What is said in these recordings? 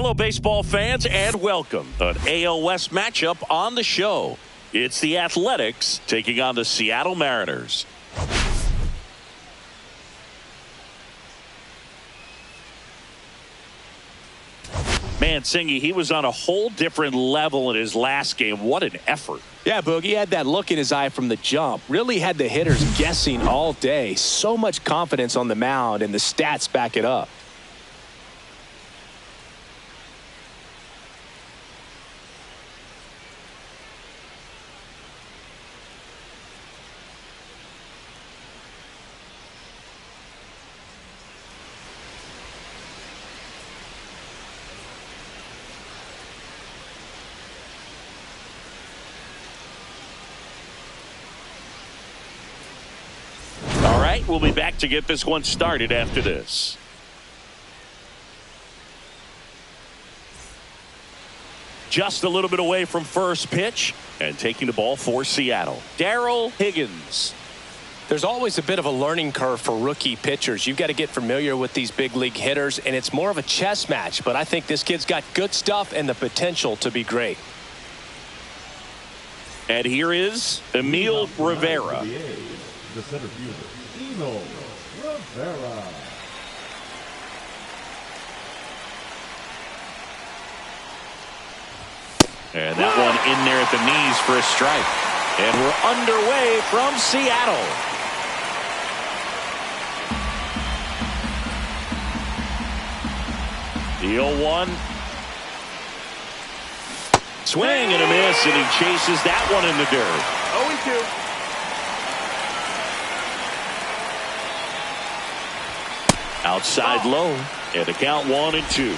Hello, baseball fans, and welcome to an AL West matchup on the show. It's the Athletics taking on the Seattle Mariners. Man, Singy, he was on a whole different level in his last game. What an effort. Yeah, Boog, he had that look in his eye from the jump. Really had the hitters guessing all day. So much confidence on the mound, and the stats back it up. We'll be back to get this one started after this. Just a little bit away from first pitch and taking the ball for Seattle, Darrell Higgins. There's always a bit of a learning curve for rookie pitchers. You've got to get familiar with these big league hitters, and it's more of a chess match. But I think this kid's got good stuff and the potential to be great. And here is Emil Rivera. The center fielder, Emil Rivera. And that one in there at the knees for a strike. And we're underway from Seattle. The 0-1. Swing and a miss, and he chases that one in the dirt. 0-2. Outside low, and the count 1-2.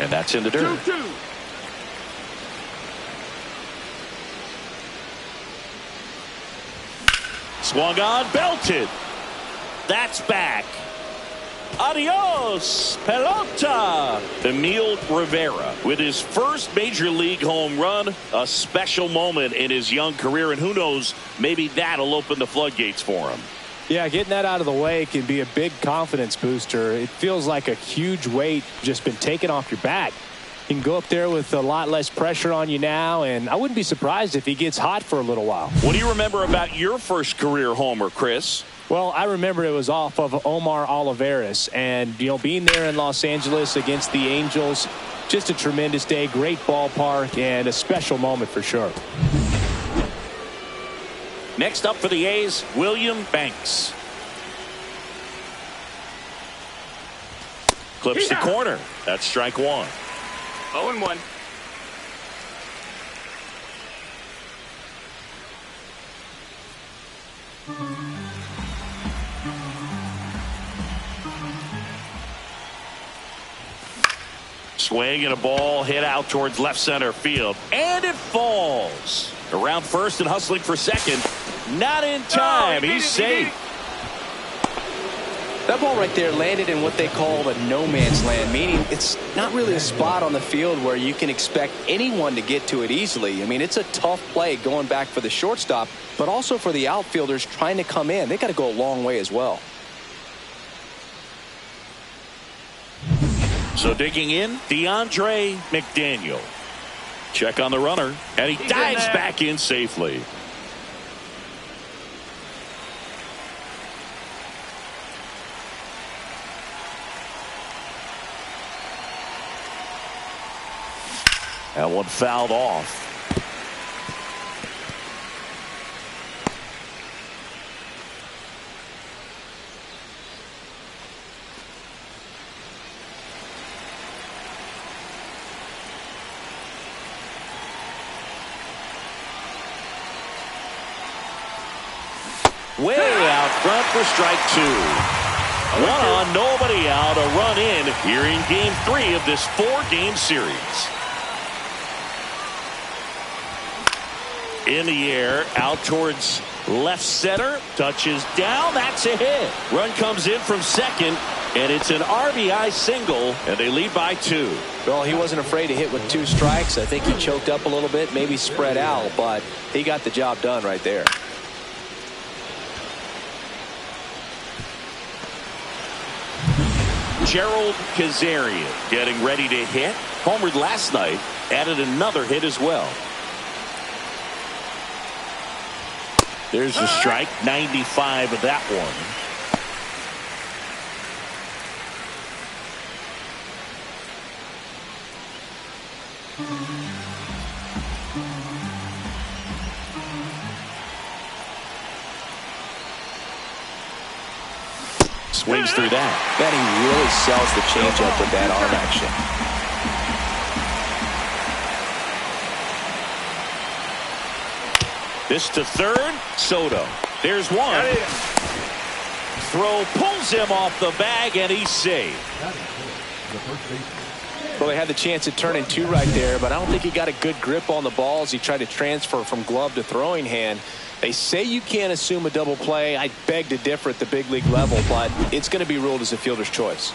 And that's in the dirt. 2-2. Swung on, belted. That's back. Adios, pelota. Emil Rivera with his first major league home run, a special moment in his young career, and who knows, maybe that'll open the floodgates for him. Yeah, getting that out of the way can be a big confidence booster. It feels like a huge weight just been taken off your back. You can go up there with a lot less pressure on you now, and I wouldn't be surprised if he gets hot for a little while. What do you remember about your first career homer, Chris? Well, I remember it was off of Omar Olivares, and being there in Los Angeles against the Angels, just a tremendous day, great ballpark, and a special moment for sure. Next up for the A's, William Banks. Clips the corner. That's strike one. 0-1. Swing and a ball hit out towards left center field, and it falls around first and hustling for second. Not in time. He's safe. That ball right there landed in what they call the no man's land, meaning it's not really a spot on the field where you can expect anyone to get to it easily. I mean, it's a tough play going back for the shortstop, but also for the outfielders trying to come in. They got to go a long way as well. So digging in, DeAndre McDaniel. Check on the runner, and he dives back in safely. That one fouled off. Way out front for strike two. One on, nobody out, a run in here in game 3 of this 4-game series. In the air, out towards left center, touches down, that's a hit. Run comes in from second, and it's an RBI single, and they lead by 2. Well, he wasn't afraid to hit with 2 strikes. I think he choked up a little bit, maybe spread out, but he got the job done right there. Gerald Kazarian getting ready to hit. Homered last night. Added another hit as well. There's a strike. 95 of that one. Swings through that. He really sells the changeup with that arm action. This to third. Soto. There's one. Throw pulls him off the bag, and he's saved. Well, they had the chance at turning two right there, but I don't think he got a good grip on the ball as he tried to transfer from glove to throwing hand. They say you can't assume a double play. I beg to differ at the big league level, but it's going to be ruled as a fielder's choice.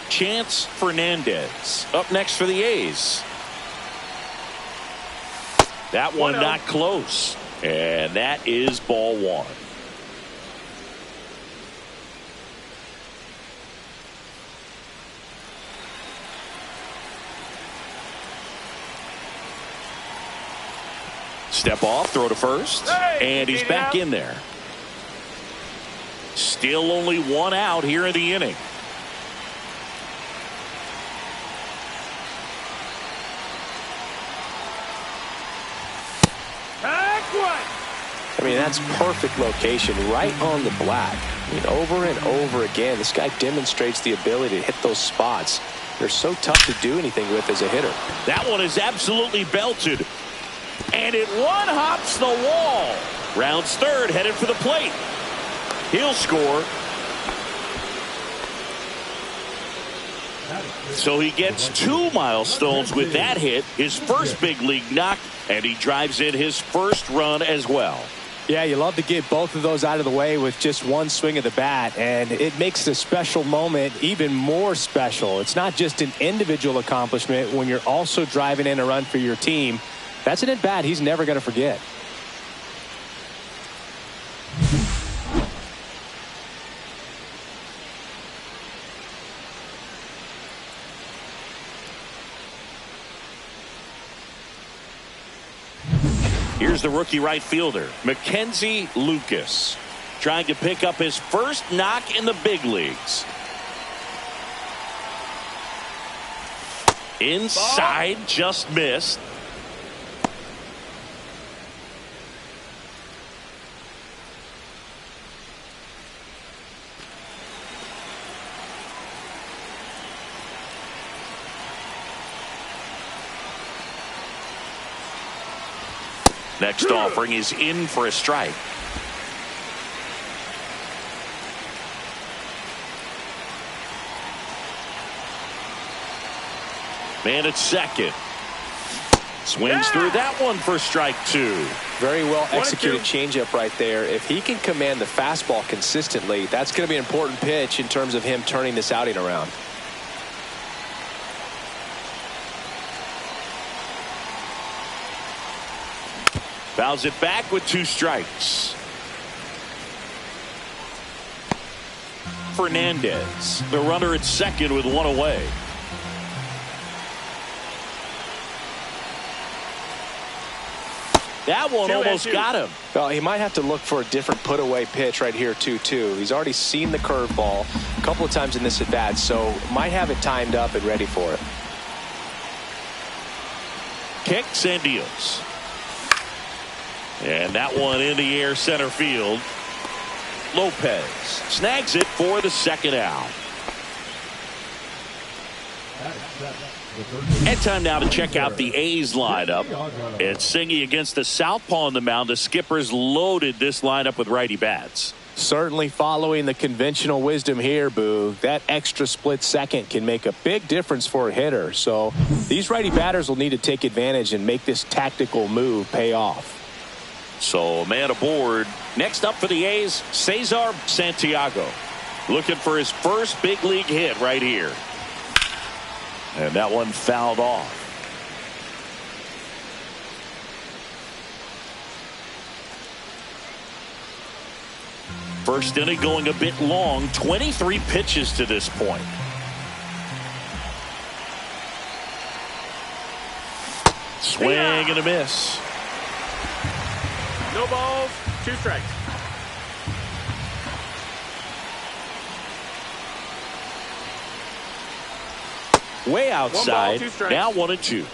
Chance Fernandez up next for the A's. That one not close. And that is ball one. Step off, throw to first, and he's back in there. Still only one out here in the inning. I mean, that's perfect location right on the black. I mean, over and over again, this guy demonstrates the ability to hit those spots. They're so tough to do anything with as a hitter. That one is absolutely belted. And it one-hops the wall. Rounds third, headed for the plate. He'll score. So he gets 2 milestones with that hit, his first big league knock, and he drives in his first run as well. Yeah, you love to get both of those out of the way with just one swing of the bat, and it makes the special moment even more special. It's not just an individual accomplishment when you're also driving in a run for your team. That's an at-bat he's never going to forget. Here's the rookie right fielder, Mackenzie Lucas, trying to pick up his first knock in the big leagues. Inside, just missed. Next offering is in for a strike. Man at second. Swings through that one for strike two. Very well executed changeup right there. If he can command the fastball consistently, that's going to be an important pitch in terms of him turning this outing around. Fouls it back with 2 strikes. Fernandez, the runner at second with 1 away. That one almost got him. Well, he might have to look for a different put-away pitch right here, 2-2. He's already seen the curveball a couple of times in this at-bat, so might have it timed up and ready for it. Kicks and deals. And that one in the air center field. Lopez snags it for the second out. And time now to check out the A's lineup. It's Singy against the southpaw on the mound. The Skippers loaded this lineup with righty bats. Certainly following the conventional wisdom here, Boo. That extra split second can make a big difference for a hitter. So these righty batters will need to take advantage and make this tactical move pay off. So a man aboard. Next up for the A's, Cesar Santiago. Looking for his first big league hit right here. And that one fouled off. First inning going a bit long. 23 pitches to this point. Swing and a miss. No balls, 2 strikes. Way outside. 1 ball, 2 strikes. Now 1-2.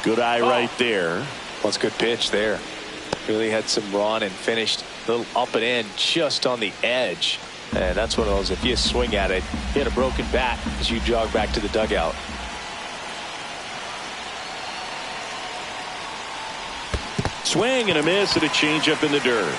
Good eye right there. Well, it's a good pitch there. Really had some run and finished a little up and in just on the edge. And that's one of those, if you swing at it, hit a broken bat as you jog back to the dugout. Swing and a miss and a changeup in the dirt.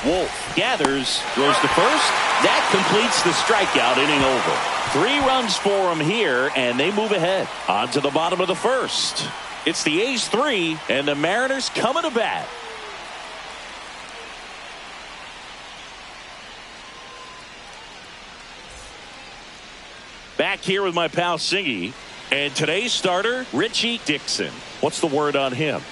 Wolf gathers, throws to first. That completes the strikeout, inning over. 3 runs for him here, and they move ahead. On to the bottom of the first. It's the A's 3, and the Mariners coming to bat. Back here with my pal Singy, and today's starter, Richie Dixon. What's the word on him?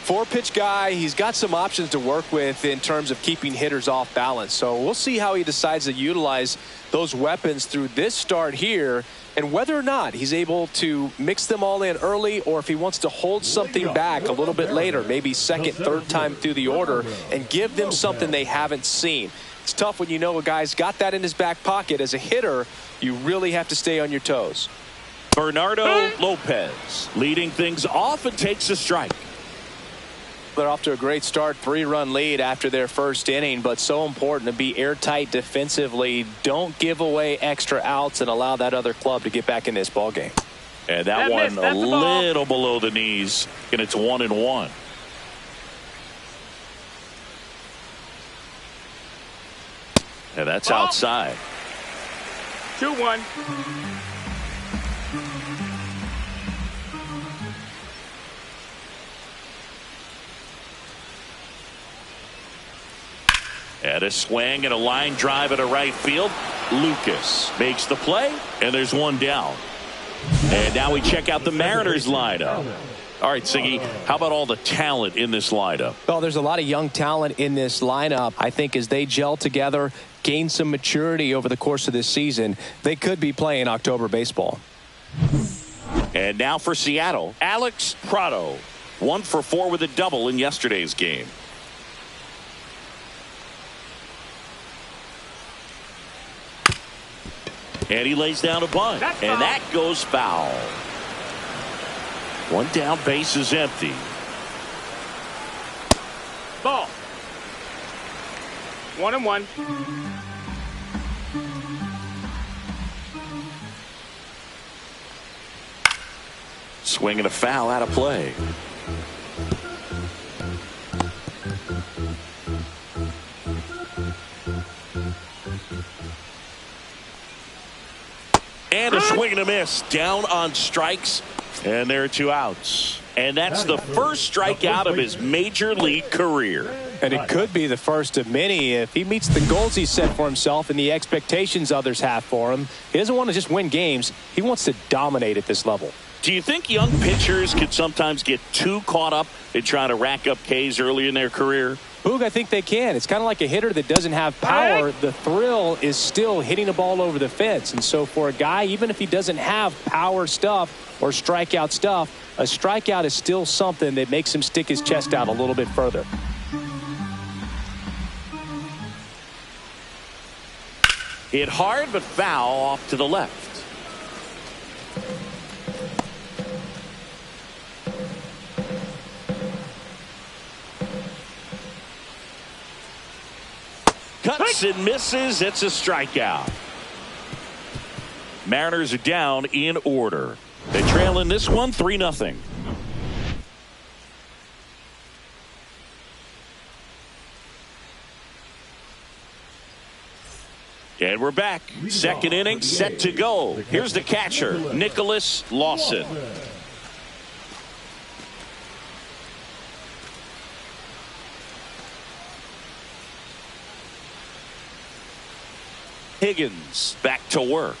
4-pitch guy. He's got some options to work with in terms of keeping hitters off balance. So we'll see how he decides to utilize those weapons through this start here, and whether or not he's able to mix them all in early, or if he wants to hold something back a little bit later, maybe second, third time through the order, and give them something they haven't seen. It's tough when you know a guy's got that in his back pocket. As a hitter, you really have to stay on your toes. Bernardo Lopez leading things off and takes a strike. They're off to a great start, 3-run lead after their first inning, but so important to be airtight defensively. Don't give away extra outs and allow that other club to get back in this ball game. And that one a little below the knees, and it's 1-1. And that's outside. 2-1. And a swing and a line drive at a right field. Lucas makes the play, and there's one down. And now we check out the Mariners lineup. All right, Siggy, how about all the talent in this lineup? Well, there's a lot of young talent in this lineup. I think as they gel together, gain some maturity over the course of this season, they could be playing October baseball. And now for Seattle, Alex Prado. 1 for 4 with a double in yesterday's game. And he lays down a bunt. And that goes foul. 1 down, base is empty. Ball. 1-1. Swing and a foul out of play. And a swing and a miss. Down on strikes. And there are 2 outs. And that's the first strikeout of his major league career. And it could be the first of many if he meets the goals he set for himself and the expectations others have for him. He doesn't want to just win games. He wants to dominate at this level. Do you think young pitchers could sometimes get too caught up in trying to rack up Ks early in their career? Boog, I think they can. It's kind of like a hitter that doesn't have power. The thrill is still hitting a ball over the fence. And so for a guy, even if he doesn't have power stuff or strikeout stuff, a strikeout is still something that makes him stick his chest out a little bit further. Hit hard but foul off to the left. Cuts and misses. It's a strikeout. Mariners are down in order. They trail in this one 3-0. And we're back. Second inning set to go. Here's the catcher, Nicholas Lawson. Higgins back to work.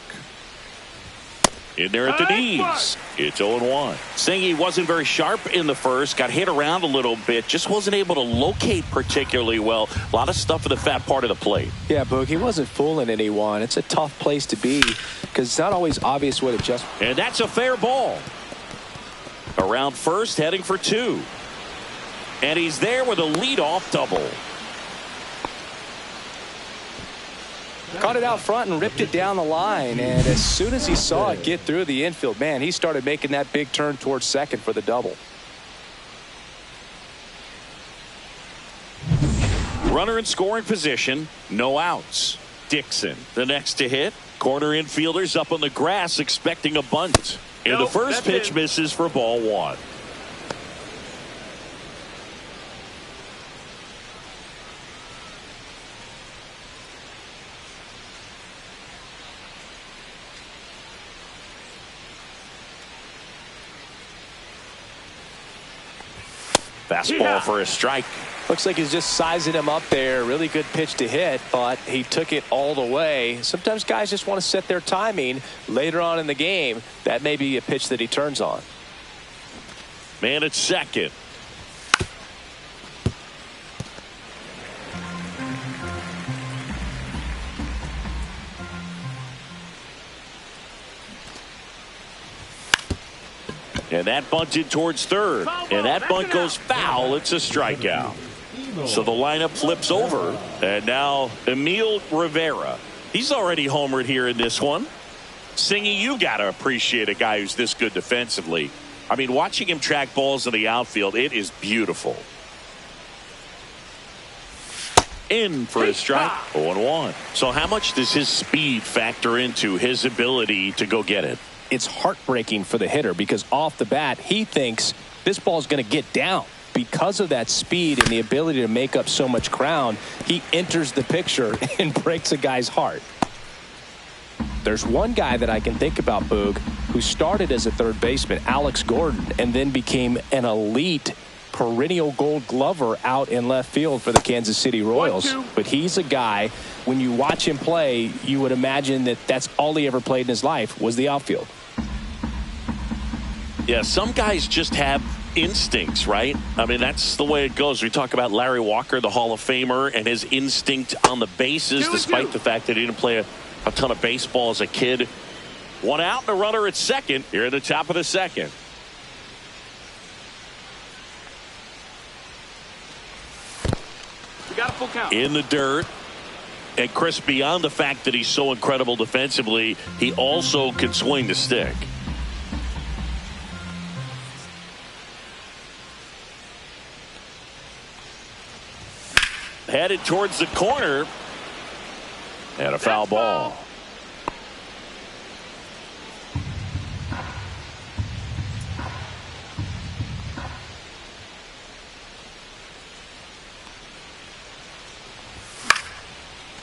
In there at the knees. It's 0-1. Singy wasn't very sharp in the first. Got hit around a little bit. Just wasn't able to locate particularly well. A lot of stuff in the fat part of the plate. Yeah, Boog, he wasn't fooling anyone. It's a tough place to be because it's not always obvious what adjustment. And that's a fair ball. Around first, heading for 2. And he's there with a leadoff double. Caught it out front and ripped it down the line. And as soon as he saw it get through the infield, man, he started making that big turn towards second for the double. Runner in scoring position, no outs. Dixon, the next to hit. Corner infielders up on the grass expecting a bunt. And the first pitch misses for ball 1. Fastball for a strike. Looks like he's just sizing him up there. Really good pitch to hit, but he took it all the way. Sometimes guys just want to set their timing later on in the game. That may be a pitch that he turns on. Man at second. And that bunted towards third. And that bunt goes foul. It's a strikeout. So the lineup flips over. And now Emil Rivera. He's already homered here in this one. Singy, you got to appreciate a guy who's this good defensively. I mean, watching him track balls in the outfield, it is beautiful. In for a strike. 0-1. So how much does his speed factor into his ability to go get it? It's heartbreaking for the hitter because off the bat, he thinks this ball is going to get down. Because of that speed and the ability to make up so much ground, he enters the picture and breaks a guy's heart. There's one guy that I can think about, Boog, who started as a third baseman, Alex Gordon, and then became an elite perennial gold glover out in left field for the Kansas City Royals. But he's a guy, when you watch him play, you would imagine that that's all he ever played in his life was the outfield. Yeah, some guys just have instincts, right? I mean, that's the way it goes. We talk about Larry Walker, the Hall of Famer, and his instinct on the bases, despite the fact that he didn't play a ton of baseball as a kid. One out and a runner at second here at the top of the second. We got a full count. In the dirt. And Chris, beyond the fact that he's so incredible defensively, he also can swing the stick. Headed towards the corner. And a foul ball.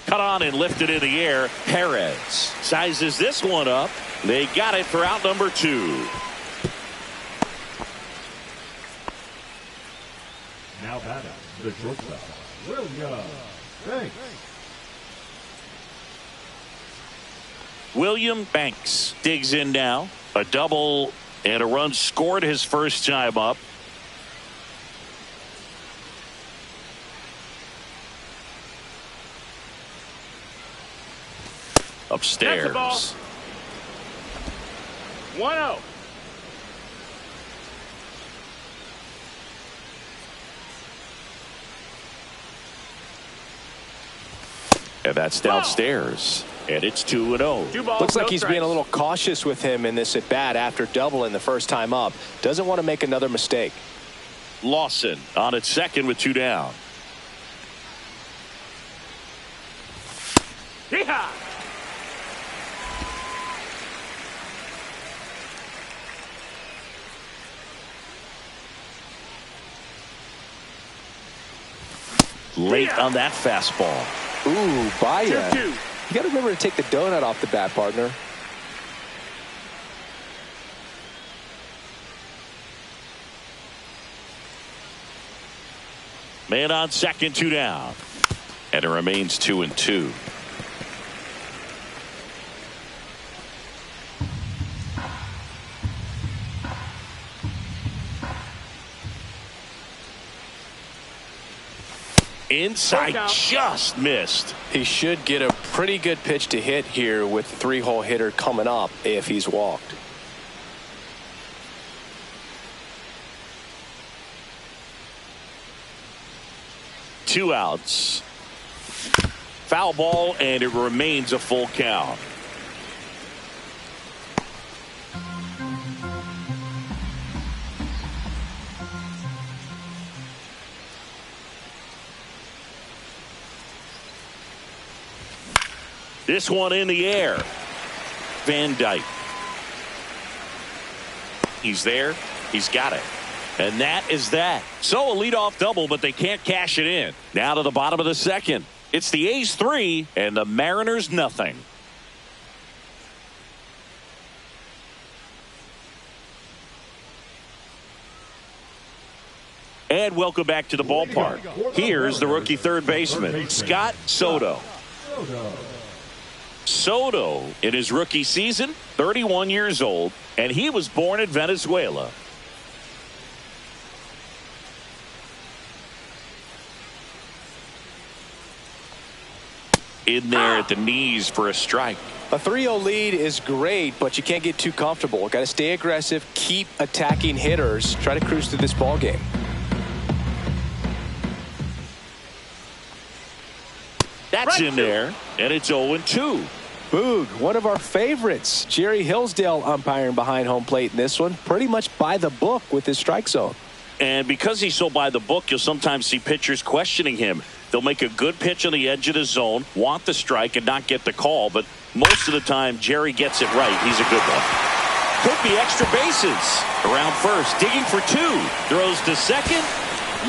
Cut on and lifted in the air. Perez sizes this one up. They got it for out number 2. Now batting, the shortstop, William Banks. William Banks digs in now. A double and a run scored his first time up. Upstairs. 1-0. And that's downstairs. And it's 2-0. Looks like he's being a little cautious with him in this at bat after doubling the first time up. Doesn't want to make another mistake. Lawson on at second with 2 down. Yeehaw! Late on that fastball. Ooh, Baya. 2-2. You got to remember to take the donut off the bat, partner. Man on second, 2 down. And it remains 2-2. Inside, Full count. just missed. He should get a pretty good pitch to hit here with the three-hole hitter coming up if he's walked. Two outs. Foul ball, and it remains a full count. This one in the air. Van Dyke. He's there. He's got it. And that is that. So a leadoff double, but they can't cash it in. Now to the bottom of the second. It's the A's 3 and the Mariners nothing. And welcome back to the ballpark. Here's the rookie third baseman, Scott Soto. Soto, in his rookie season, 31 years old, and he was born in Venezuela. In there at the knees for a strike. A 3-0 lead is great, but you can't get too comfortable. Got to stay aggressive, keep attacking hitters, try to cruise through this ball game. That's in there, and it's 0-2. Boog, one of our favorites. Jerry Hillsdale umpiring behind home plate in this one. Pretty much by the book with his strike zone. And because he's so by the book, you'll sometimes see pitchers questioning him. They'll make a good pitch on the edge of the zone, want the strike, and not get the call. But most of the time, Jerry gets it right. He's a good one. Could be extra bases. Around first, digging for two. Throws to second.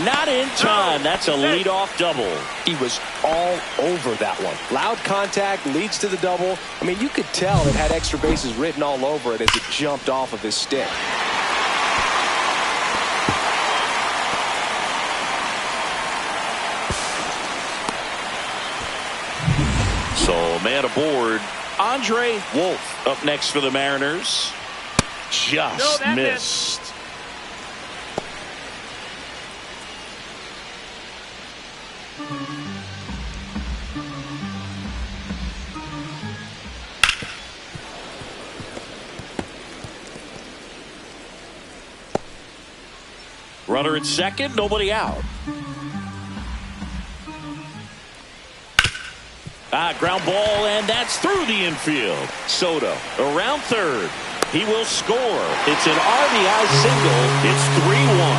Not in time. That's a leadoff double. He was all over that one. Loud contact leads to the double. I mean, you could tell it had extra bases written all over it as it jumped off of his stick. So, man aboard. Andre Wolf up next for the Mariners. Just missed. Runner at second, nobody out. Ground ball, and that's through the infield. Soto around third. He will score. It's an RBI single. It's 3-1.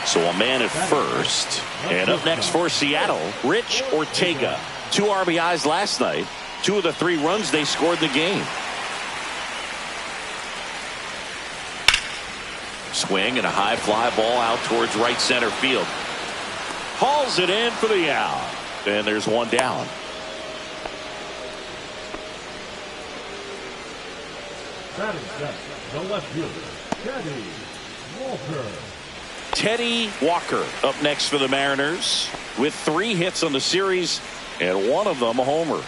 So a man at first. And up next for Seattle, Rich Ortega. 2 RBIs last night. 2 of the 3 runs they scored in the game. Swing and a high fly ball out towards right center field. Hauls it in for the out. And there's one down. Batting second, the left fielder, Teddy Teddy Walker. Walker up next for the Mariners with 3 hits on the series and 1 of them a homer.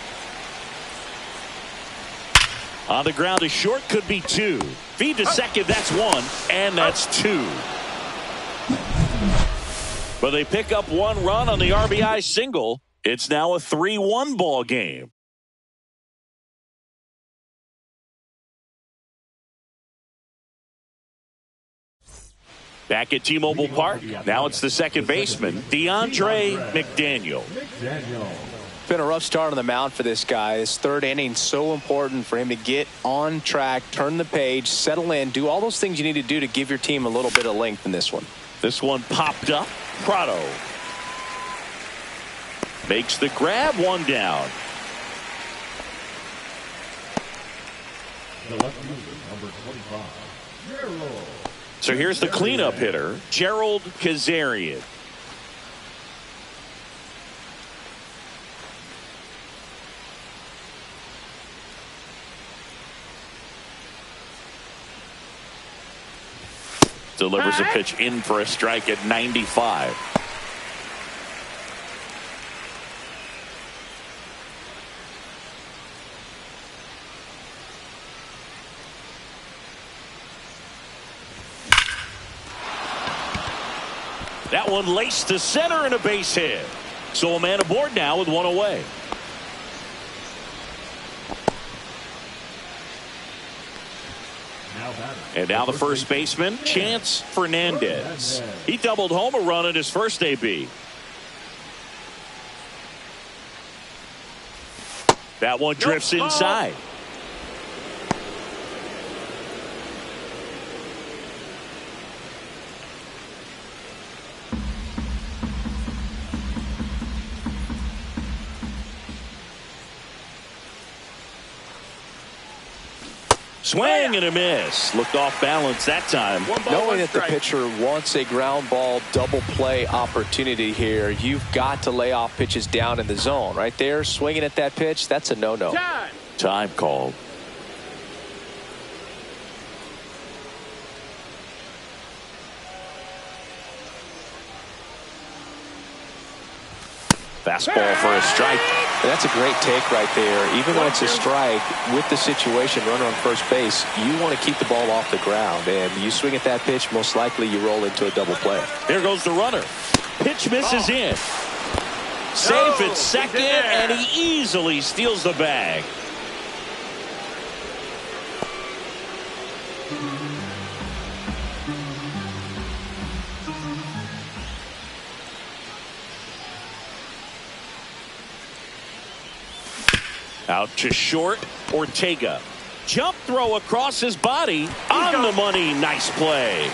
On the ground to short, could be 2. Feed to second, that's 1, and that's 2. But they pick up 1 run on the RBI single. It's now a 3-1 ball game. Back at T-Mobile Park, now it's the second baseman, DeAndre McDaniel. Been a rough start on the mound for this guy. His 3rd inning, so important for him to get on track, turn the page, settle in, do all those things you need to do to give your team a little bit of length in this one. This one popped up. Prado makes the grab, 1 down. The left fielder, number 25, Gerald. So here's the cleanup hitter, Gerald Kazarian. Delivers a pitch in for a strike at 95. That one laced to center and a base hit. So a man aboard now with one away. And now the first baseman, Chance Fernandez. He doubled home a run in his first AB. That one drifts inside. Swing and a miss. Looked off balance that time. Knowing that the pitcher wants a ground ball double play opportunity here, you've got to lay off pitches down in the zone. Right there, swinging at that pitch, that's a no-no. Time called. Fastball for a strike. And that's a great take right there. Even when it's a strike, with the situation, runner on first base, you want to keep the ball off the ground. And you swing at that pitch, most likely you roll into a double play. There goes the runner. Pitch misses in. Safe at second, and he easily steals the bag. Out to short, Ortega. Jump throw across his body. On the money. Nice play.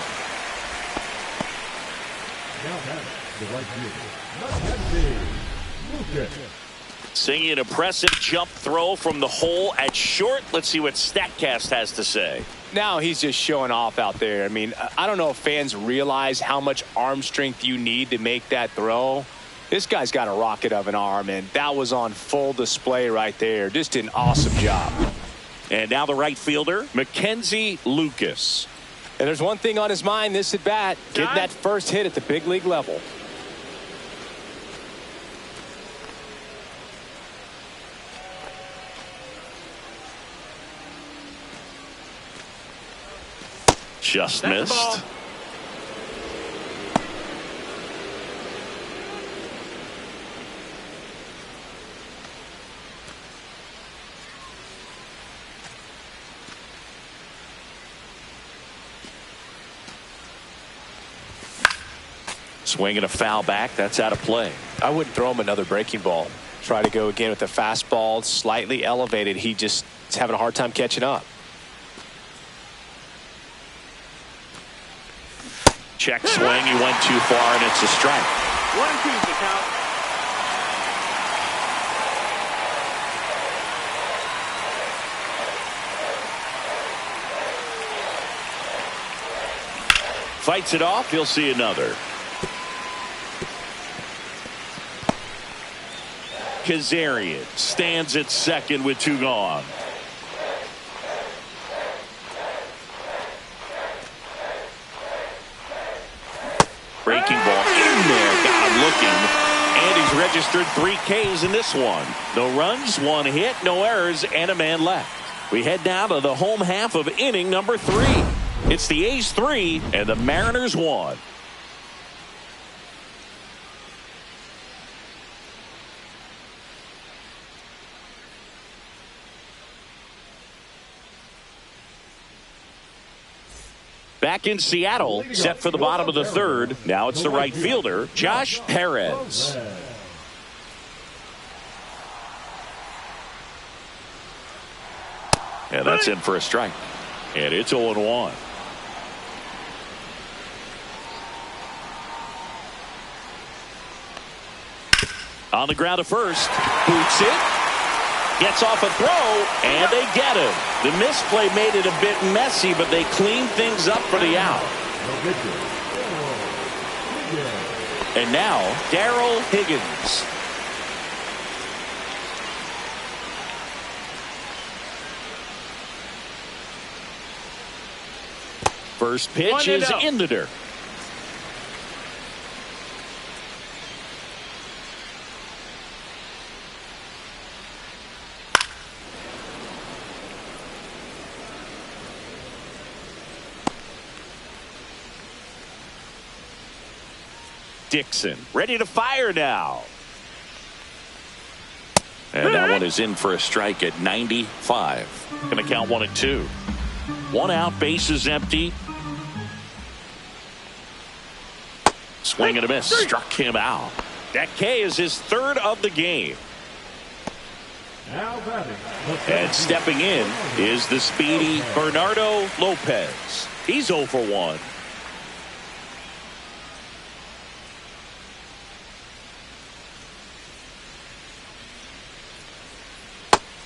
Singing an impressive jump throw from the hole at short. Let's see what StatCast has to say. Now he's just showing off out there. I mean, I don't know if fans realize how much arm strength you need to make that throw. This guy's got a rocket of an arm, and that was on full display right there. Just an awesome job. And now the right fielder, Mackenzie Lucas. And there's one thing on his mind this at bat, getting that first hit at the big league level. Just missed. Swing and a foul back. That's out of play. I wouldn't throw him another breaking ball. Try to go again with the fastball, slightly elevated. He just is having a hard time catching up. Check swing. He went too far, and it's a strike. 1-2 the count. Fights it off. He'll see another. Kazarian stands at second with two gone. Breaking ball in there, got him looking, and he's registered 3 Ks in this one. No runs, 1 hit, no errors, and a man left. We head now to the home half of inning number 3. It's the A's 3 and the Mariners 1. Back in Seattle, set for the bottom of the third. Now it's the right fielder, Josh Perez. And that's in for a strike. And it's 0-1. On the ground to first. Boots it. Gets off a throw, and they get him. The misplay made it a bit messy, but they cleaned things up for the out. And now, Darrell Higgins. First pitch is in the dirt. Dixon ready to fire now. And that one is in for a strike at 95. Going to count 1-2. One out, bases empty. Swing and a miss. Struck him out. That K is his third of the game. Now batting. And stepping in is the speedy Bernardo Lopez. He's 0 for 1.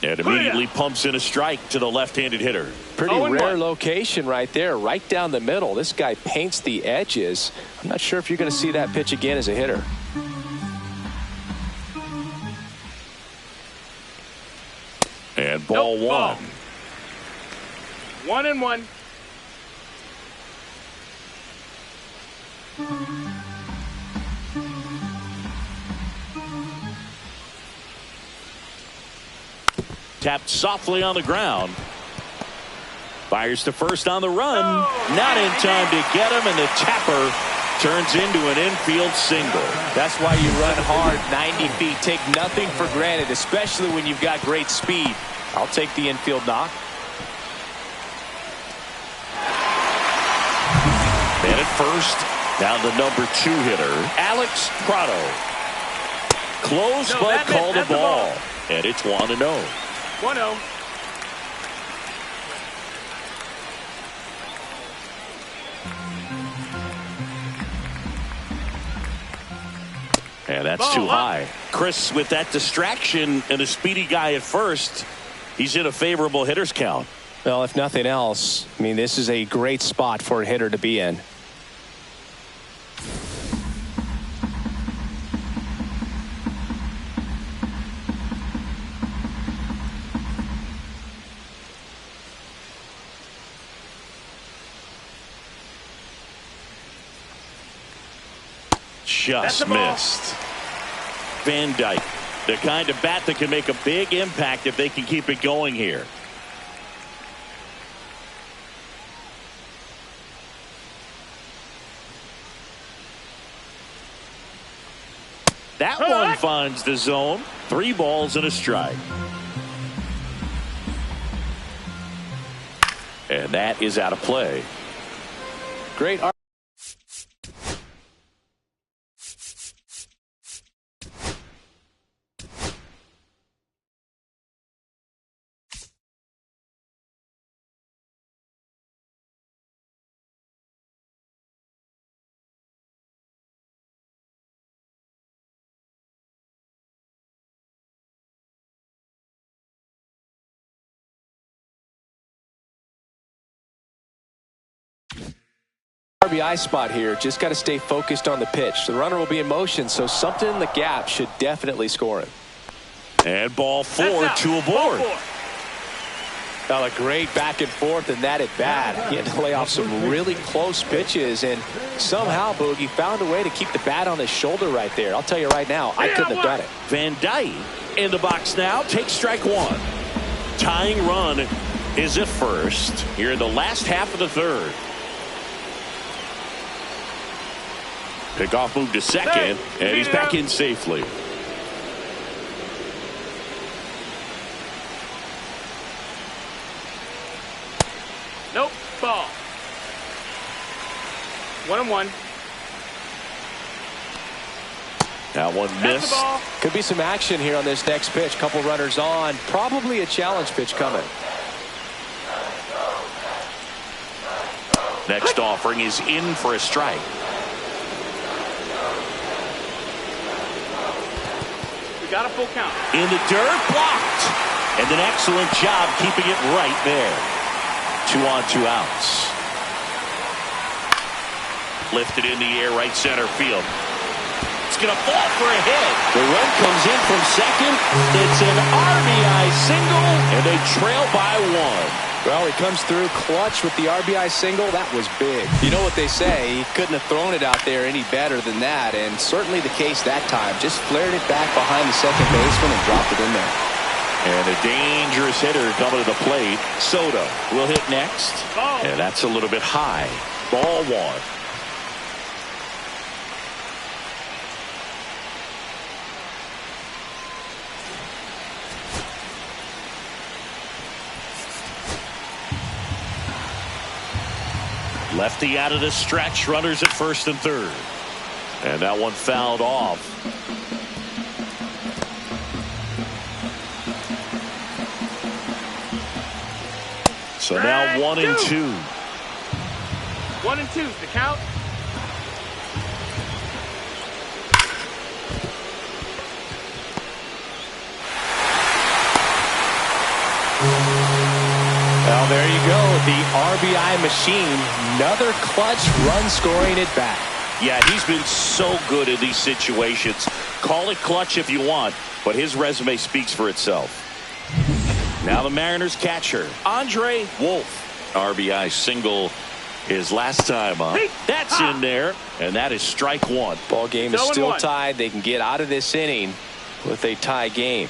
And immediately pumps in a strike to the left-handed hitter. Pretty rare location right there, right down the middle. This guy paints the edges. I'm not sure if you're going to see that pitch again as a hitter. And ball one. 1-1. Tapped softly on the ground. Fires to first on the run. Not in time to get him, and the tapper turns into an infield single. That's why you run hard 90 feet. Take nothing for granted, especially when you've got great speed. I'll take the infield knock. And at first, down the number 2 hitter, Alex Prado. Close, but called a ball. And it's 1-0. 1-0. And that's too high. Chris, with that distraction and a speedy guy at first, he's in a favorable hitter's count. Well, if nothing else, I mean, this is a great spot for a hitter to be in. Just missed. Van Dyke, the kind of bat that can make a big impact if they can keep it going here. That one finds the zone. 3 balls and a strike. And that is out of play. Great. RBI spot here. Just got to stay focused on the pitch. The runner will be in motion, so something in the gap should definitely score him. And ball 4, 2 aboard. Well, a great back and forth in that at bat. He had to lay off some really close pitches, and somehow Boogie found a way to keep the bat on his shoulder right there. I'll tell you right now, I couldn't have done it. Van Dyke in the box now. Takes strike 1. Tying run is at first here in the last half of the third. Pickoff move to second, and he's back in safely. Nope. Ball. 1-1. That one missed. Could be some action here on this next pitch. Couple runners on. Probably a challenge pitch coming. Next offering is in for a strike. Got a full count. In the dirt, blocked. And an excellent job keeping it right there. 2 on, 2 outs. Lifted in the air, right center field. It's going to fall for a hit. The run comes in from second. It's an RBI single, and they trail by 1. Well, he comes through clutch with the RBI single. That was big. You know what they say, he couldn't have thrown it out there any better than that, and certainly the case that time. Just flared it back behind the second baseman and dropped it in there. And a dangerous hitter coming to the plate. Soto will hit next. And that's a little bit high. Ball 1. Lefty out of the stretch. Runners at first and third. And that one fouled off. So now 1-2. 1-2 is the count. Well, there you go. The RBI machine. Another clutch run scoring at bat. Yeah, he's been so good in these situations. Call it clutch if you want, but his resume speaks for itself. Now the Mariners catcher, Andre Wolf. RBI single his last time up. That's in there, and that is strike one. Ball game is still tied. They can get out of this inning with a tie game.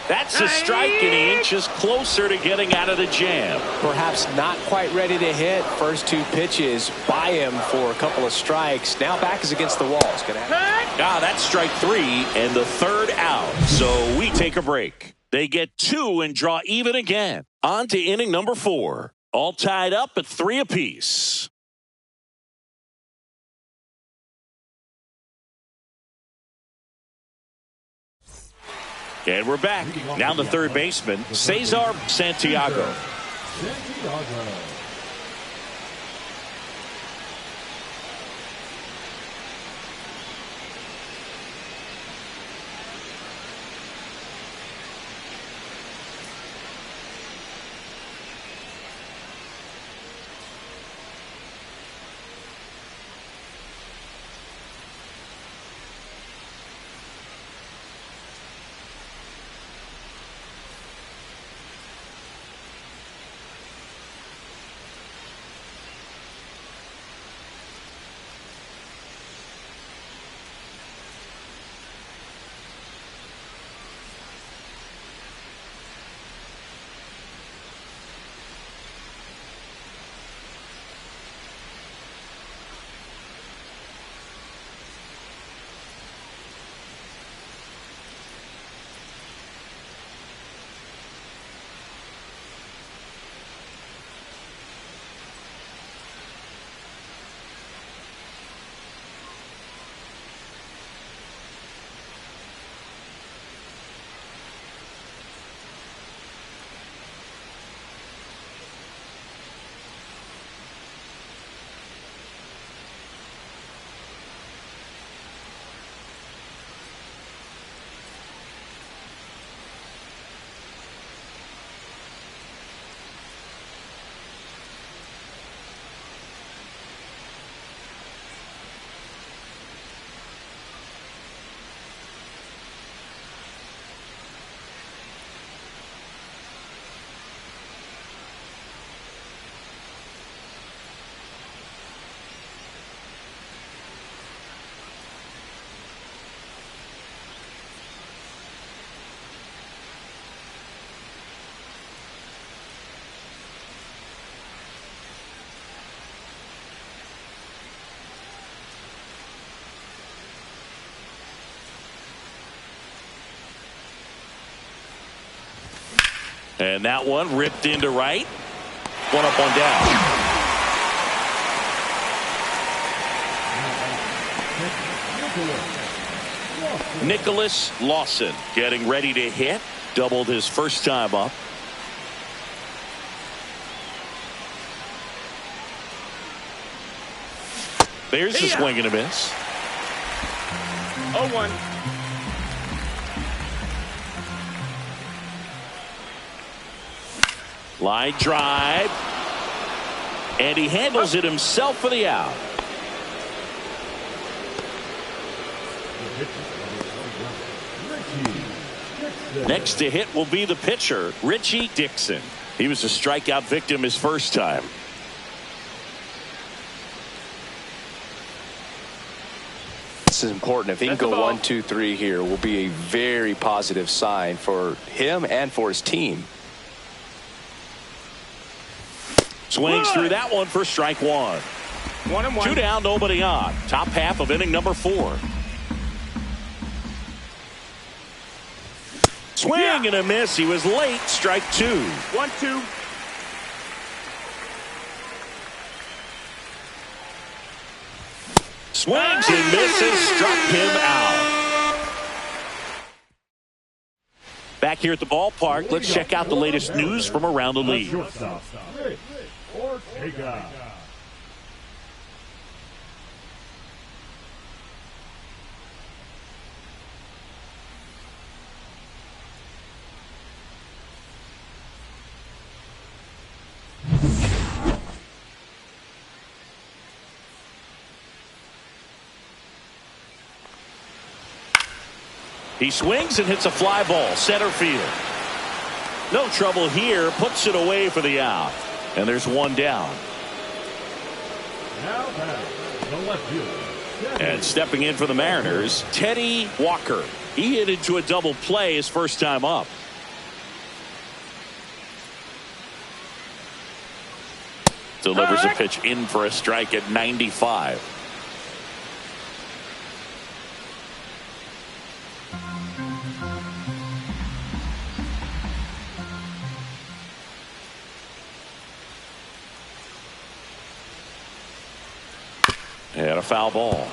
That's a strike, and he inches closer to getting out of the jam. Perhaps not quite ready to hit. First two pitches by him for a couple of strikes. Now back is against the wall. That's strike three and the third out. So we take a break. They get two and draw even again. On to inning number 4. All tied up at 3 apiece. And we're back. Now the third baseman, Cesar Santiago. And that one ripped into right. One up, one down. Nicholas Lawson getting ready to hit. Doubled his first time up. There's the swing and a miss. 0-1. Line drive. And he handles it himself for the out. Next to hit will be the pitcher, Richie Dixon. He was a strikeout victim his first time. This is important. If he can go 1, 2, 3 here, will be a very positive sign for him and for his team. Swings through that one for strike one. 1-1. 2 down, nobody on. Top half of inning number 4. Swing and a miss. He was late. Strike two. 1-2. Swings and misses. Struck him out. Back here at the ballpark, let's check out the latest news from around the league. He swings and hits a fly ball, center field. No trouble here, puts it away for the out. And there's one down. Now batting, the left fielder. And stepping in for the Mariners, Teddy Walker. He hit into a double play his first time up. Delivers a pitch in for a strike at 95. And a foul ball.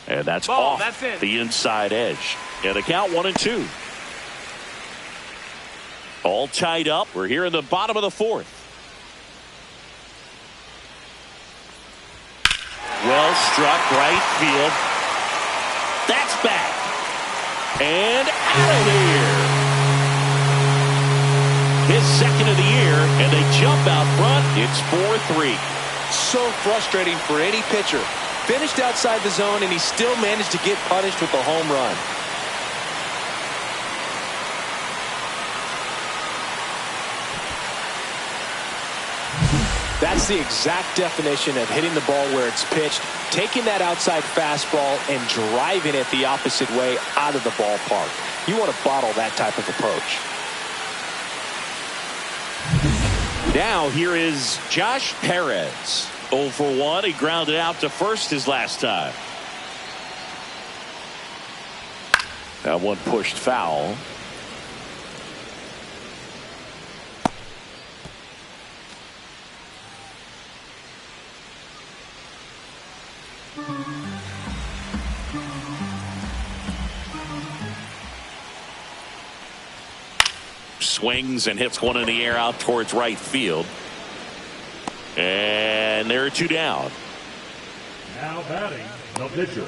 And that's Ball, off that's in. the inside edge. And the count 1-2. All tied up. We're here in the bottom of the fourth. Well struck, right field. That's back. And out of here. His second of the year, and they jump out front. It's 4-3. So frustrating for any pitcher. Finished outside the zone, and he still managed to get punished with a home run. That's the exact definition of hitting the ball where it's pitched, taking that outside fastball and driving it the opposite way out of the ballpark. You want to bottle that type of approach. Now here is Josh Perez. 0 for 1. He grounded out to first his last time. That one pushed foul. Swings and hits one in the air out towards right field. And there are two down. Now batting, the pitcher,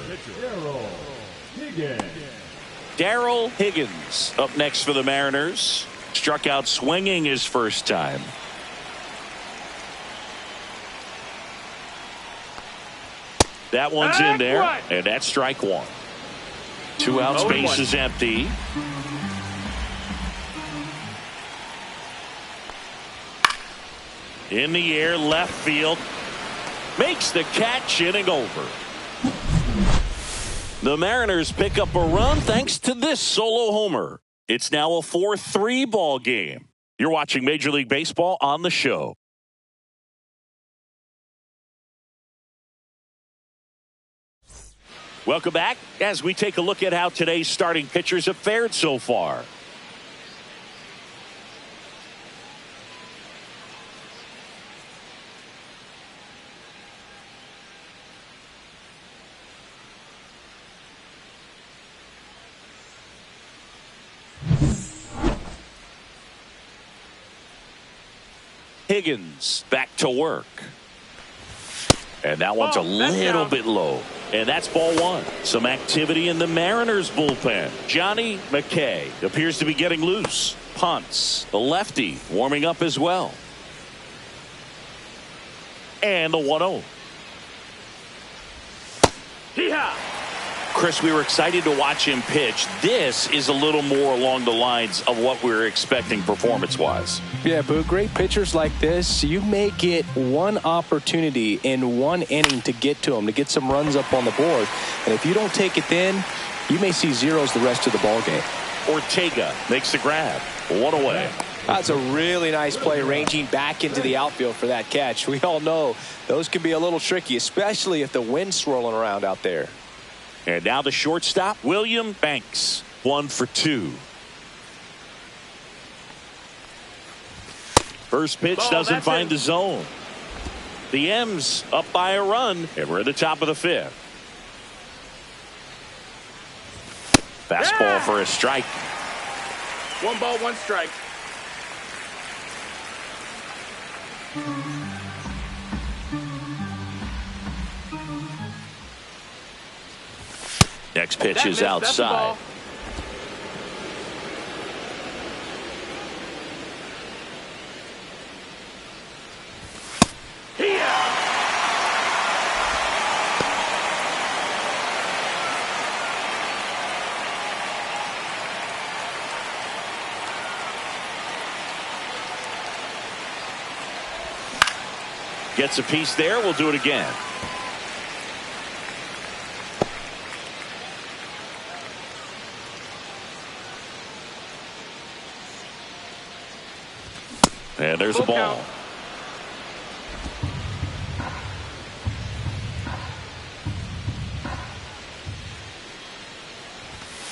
Darrell Higgins up next for the Mariners. Struck out swinging his first time. That one's in there, and that's strike one. 2 out, space is empty. In the air, left field. Makes the catch, inning over. The Mariners pick up a run thanks to this solo homer. It's now a 4-3 ball game. You're watching Major League Baseball on the show. Welcome back as we take a look at how today's starting pitchers have fared so far. Higgins back to work. And that one's a little bit low. And that's ball one. Some activity in the Mariners bullpen. Johnny McKay appears to be getting loose. Punts. The lefty warming up as well. And the 1-0. Chris, we were excited to watch him pitch. This is a little more along the lines of what we were expecting performance-wise. Yeah, but great pitchers like this, you may get one opportunity in one inning to get to them, to get some runs up on the board. And if you don't take it then, you may see zeros the rest of the ballgame. Ortega makes the grab. One away. That's a really nice play, ranging back into the outfield for that catch. We all know those can be a little tricky, especially if the wind's swirling around out there. And now the shortstop, William Banks. 1 for 2. First pitch doesn't find the zone. The M's up by a run, and we're at the top of the 5th. Fastball for a strike. 1 ball, 1 strike. Next pitch is outside. Gets a piece there. We'll do it again. And there's a ball.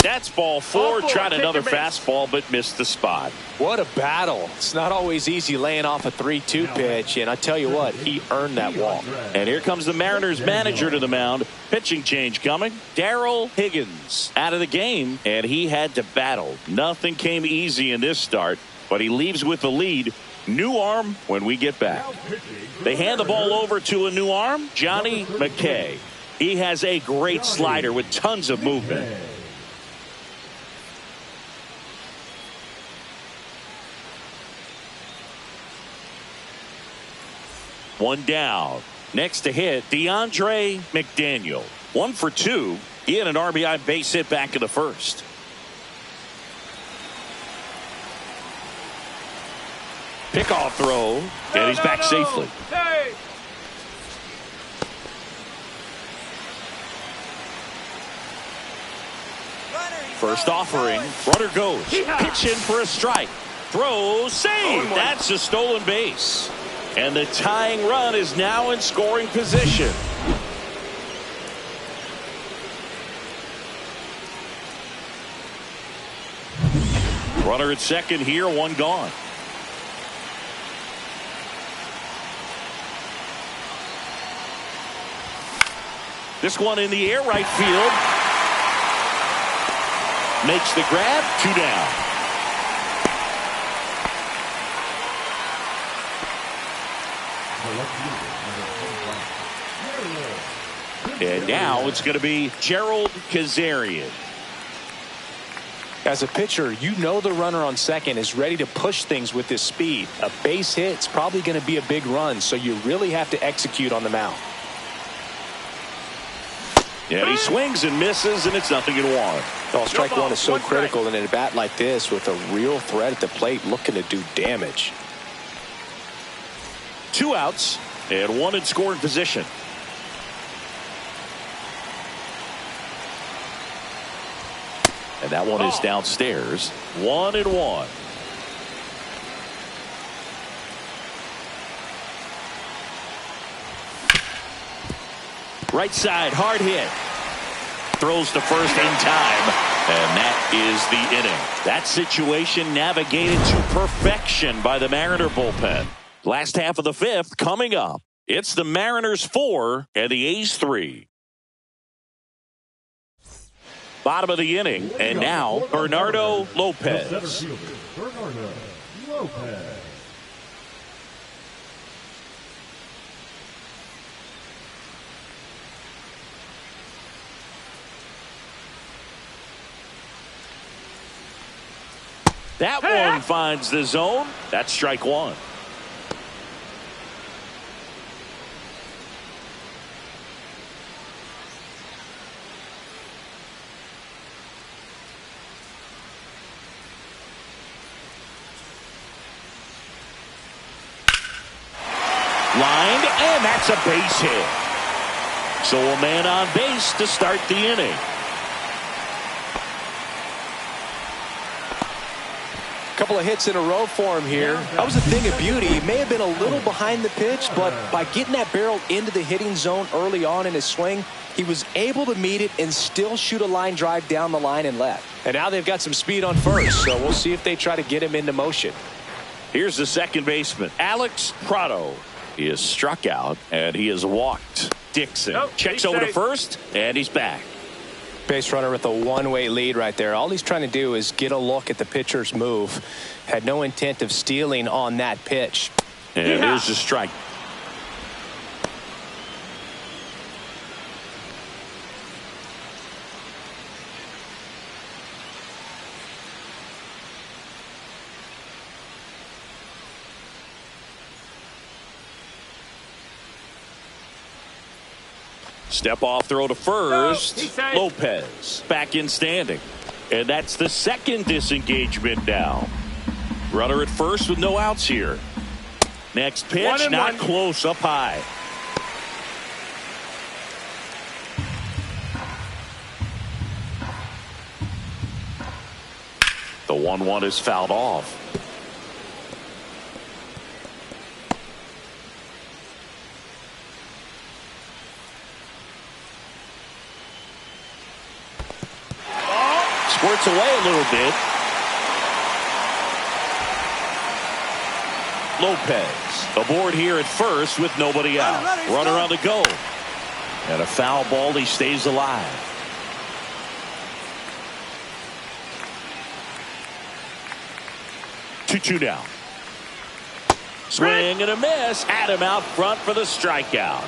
That's ball 4. Tried another fastball, but missed the spot. What a battle. It's not always easy laying off a 3-2 pitch, and I tell you what, he earned that walk. And here comes the Mariners manager to the mound. Pitching change coming. Darrell Higgins out of the game, and he had to battle. Nothing came easy in this start, but he leaves with the lead. New arm when we get back. They hand the ball over to a new arm, Johnny McKay. He has a great slider with tons of movement. One down. Next to hit, DeAndre McDaniel. 1 for 2. He had an RBI base hit back in the 1st. Pickoff throw, and he's back safely. Hey. First offering, runner goes. Pitch in for a strike. Throw, save. That's a stolen base. And the tying run is now in scoring position. Runner at second here, 1 gone. This one in the air, right field. Makes the grab, 2 down. And now it's going to be Gerald Kazarian. As a pitcher, you know the runner on second is ready to push things with his speed. A base hit's probably going to be a big run, so you really have to execute on the mound. And he swings and misses, and it's 0-1. Oh, strike 1 is so critical in an at-bat like this with a real threat at the plate looking to do damage. 2 outs and 1 in scoring position. And that one is downstairs. 1-1. Right side, hard hit. Throws to first in time. And that is the inning. That situation navigated to perfection by the Mariner bullpen. Last half of the 5th coming up. It's the Mariners 4 and the A's 3. Bottom of the inning, and now Bernardo Lopez. Bernardo Lopez. That one finds the zone. That's strike 1. Lined, and that's a base hit. So a man on base to start the inning. Couple of hits in a row for him here. That was a thing of beauty. He may have been a little behind the pitch, but by getting that barrel into the hitting zone early on in his swing, he was able to meet it and still shoot a line drive down the line and left. And now they've got some speed on first, so we'll see if they try to get him into motion. Here's the second baseman, Alex Prado. He is struck out, and he has walked. Dixon checks over to first, and he's back. Base runner with a one-way lead right there. All he's trying to do is get a look at the pitcher's move. Had no intent of stealing on that pitch. And here's the strike. Step off throw to first. Lopez back in standing. And that's the second disengagement now. Runner at first with no outs here. Next pitch, not close, up high. The 1-1 is fouled off. Squirts away a little bit. Lopez aboard here at first with nobody out. Runner on the go. And a foul ball. He stays alive. Two down. Swing and a miss. Adam out front for the strikeout.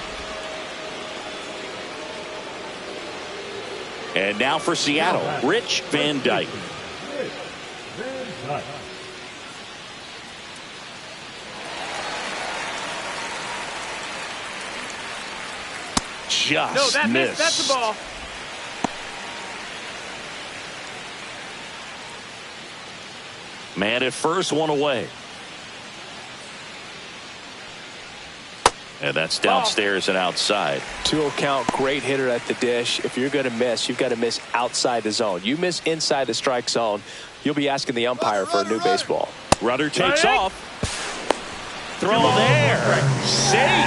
And now for Seattle, Rich Van Dyke. Just missed. That's the ball. Man at first, one away. And that's downstairs and outside. 2-0 count, great hitter at the dish. If you're going to miss, you've got to miss outside the zone. You miss inside the strike zone, you'll be asking the umpire for a new baseball. Rudder takes off. Throw there. Safe.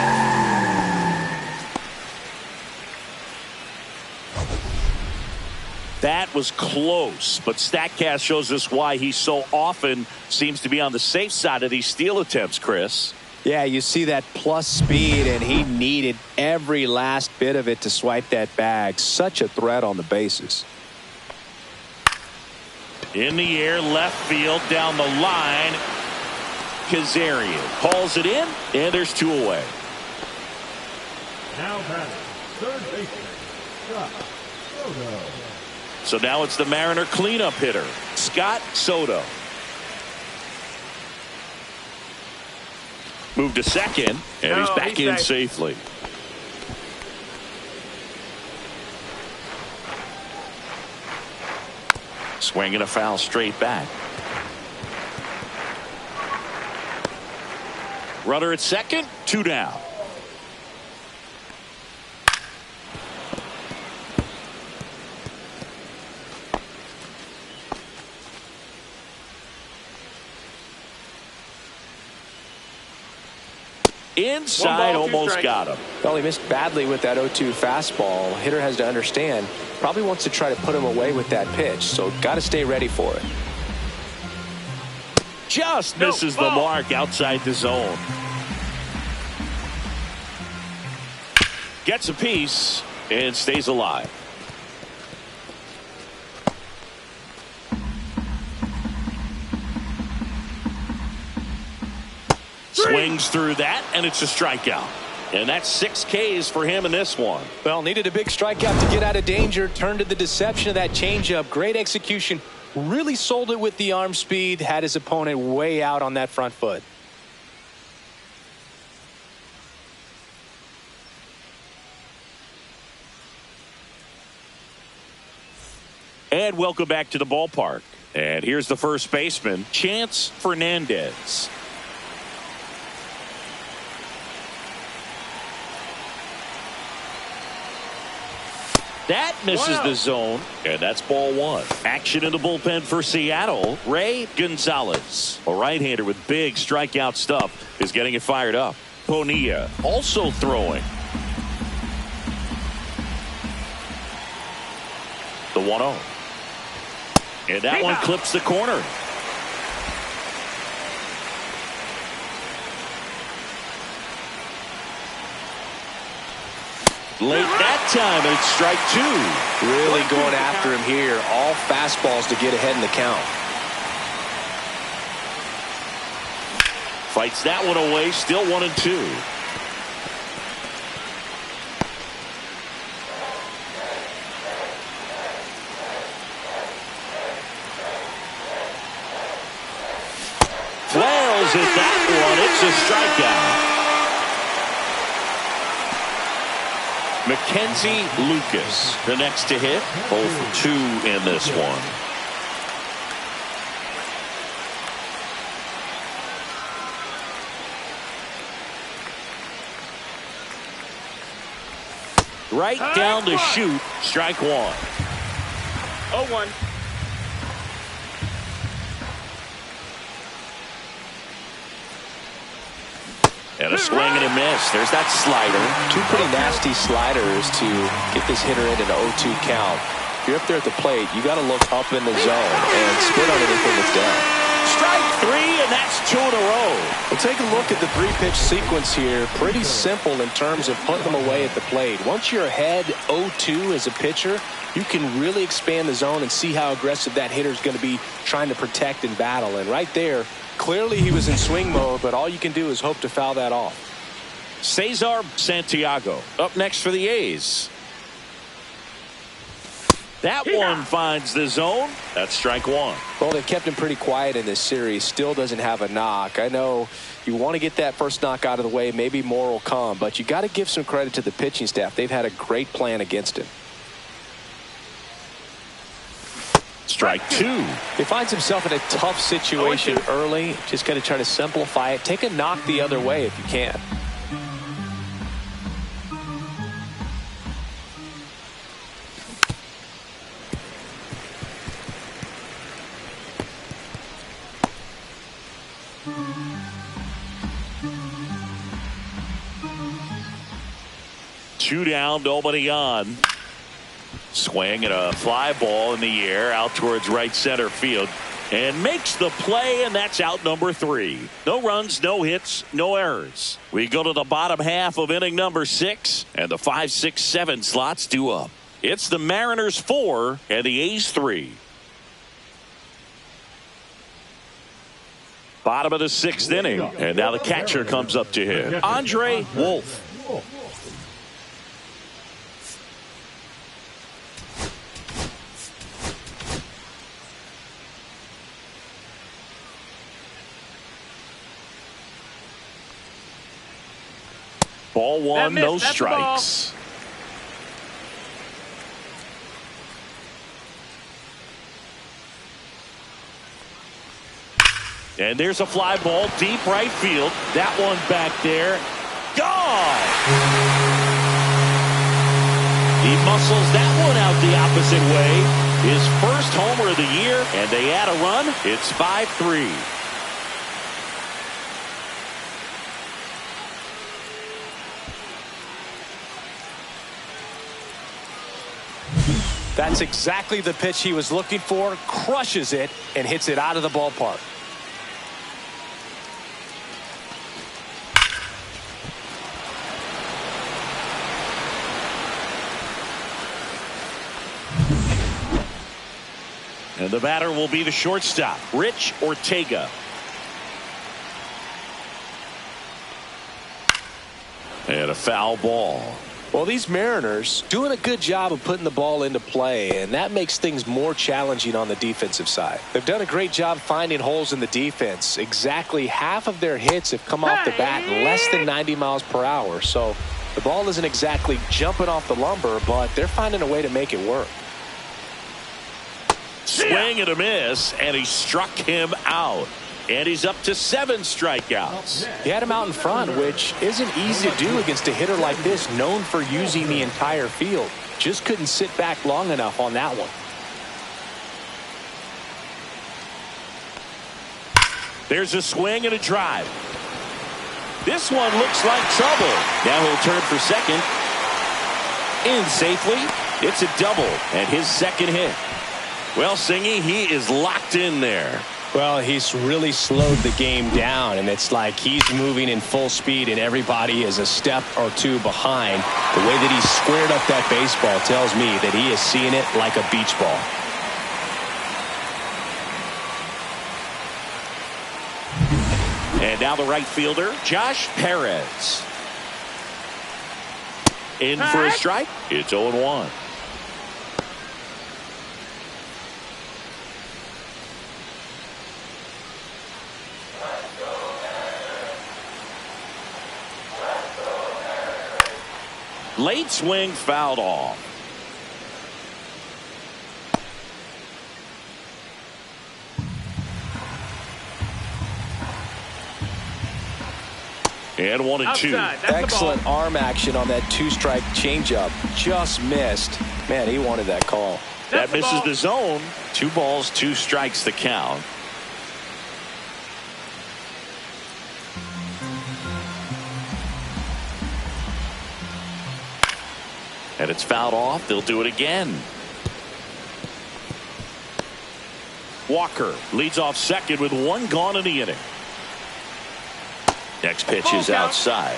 That was close, but StatCast shows us why he so often seems to be on the safe side of these steal attempts, Chris. Yeah, you see that plus speed, and he needed every last bit of it to swipe that bag. Such a threat on the bases. In the air, left field, down the line. Kazarian hauls it in, and there's two away. Now batting, third baseman, Scott Soto. So now it's the Mariner cleanup hitter, Scott Soto. Moved to second, and he's back in safely. Swinging a foul straight back. Runner at second, two down. Inside, almost got him. Well, he missed badly with that 0-2 fastball. Hitter has to understand, probably wants to try to put him away with that pitch, so got to stay ready for it. Just misses the mark outside the zone. Gets a piece and stays alive. Swings through that, and it's a strikeout. And that's 6 Ks for him in this one. Well, needed a big strikeout to get out of danger. Turned to the deception of that changeup. Great execution. Really sold it with the arm speed. Had his opponent way out on that front foot. And welcome back to the ballpark. And here's the first baseman, Chance Fernandez. That misses the zone, and that's ball one. Action in the bullpen for Seattle. Ray Gonzalez, a right-hander with big strikeout stuff, is getting it fired up. Bonilla also throwing. The 1-0. And that one clips the corner. Late that time, and it's strike two. Really going after him here. All fastballs to get ahead in the count. Fights that one away, still 1-2. Flails at that one. It's a strikeout. Mackenzie Lucas, the next to hit. 0 for 2 in this one. Right down to shoot. Strike one. 0-1. And a swing and a miss. There's that slider. Two pretty nasty sliders to get this hitter in an 0-2 count. If you're up there at the plate, you got to look up in the zone and spit on anything that's down. Strike three, and that's 2 in a row. Well, take a look at the three-pitch sequence here. Pretty simple in terms of putting them away at the plate. Once you're ahead 0-2 as a pitcher, you can really expand the zone and see how aggressive that hitter is going to be trying to protect and battle. And right there, clearly he was in swing mode, but all you can do is hope to foul that off. Cesar Santiago up next for the A's. That one finds the zone. That's strike one. Well, they've kept him pretty quiet in this series. Still doesn't have a knock. I know you want to get that first knock out of the way. Maybe more will come, but you got to give some credit to the pitching staff. They've had a great plan against him. Strike two. He finds himself in a tough situation early. Just got to try to simplify it. Take a knock the other way if you can. Two down, nobody on. Swing and a fly ball in the air out towards right center field. And makes the play, and that's out number 3. No runs, no hits, no errors. We go to the bottom half of inning number 6, and the 5, 6, 7 slots due up. It's the Mariners 4 and the A's 3. Bottom of the 6th inning, and now the catcher comes up to hit. Andre Wolf. Ball one, no strikes. And there's a fly ball deep right field. That one back there. Gone! He muscles that one out the opposite way. His first homer of the year, and they add a run. It's 5-3. That's exactly the pitch he was looking for. Crushes it and hits it out of the ballpark. And the batter will be the shortstop, Rich Ortega. And a foul ball. Well, these Mariners doing a good job of putting the ball into play, and that makes things more challenging on the defensive side. They've done a great job finding holes in the defense. Exactly half of their hits have come off the bat in less than 90 miles per hour. So the ball isn't exactly jumping off the lumber, but they're finding a way to make it work. Swing and a miss, and he struck him out. And he's up to 7 strikeouts. He had him out in front, which isn't easy to do against a hitter like this, known for using the entire field. Just couldn't sit back long enough on that one. There's a swing and a drive. This one looks like trouble. Now he'll turn for second. In safely. It's a double and his second hit. Well, Singy, he is locked in there. Well, he's really slowed the game down, and it's like he's moving in full speed, and everybody is a step or two behind. The way that he squared up that baseball tells me that he is seeing it like a beach ball. And now the right fielder, Josh Perez. In for a strike. It's 0-1. Late swing fouled off. And 1-2. Excellent arm action on that 2-strike changeup. Just missed. Man, he wanted that call. That misses the zone. 2 balls, 2 strikes the count. And it's fouled off. They'll do it again. Walker leads off second with 1 gone in the inning. Next pitch is outside.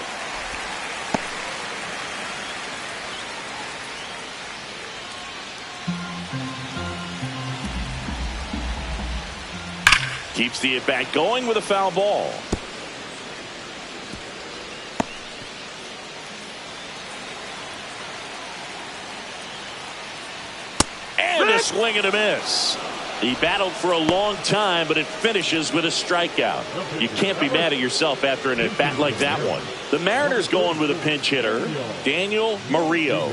Keeps the at-bat going with a foul ball. And a swing and a miss. He battled for a long time, but it finishes with a strikeout. You can't be mad at yourself after an at-bat like that one. The Mariners going with a pinch hitter, Daniel Murillo.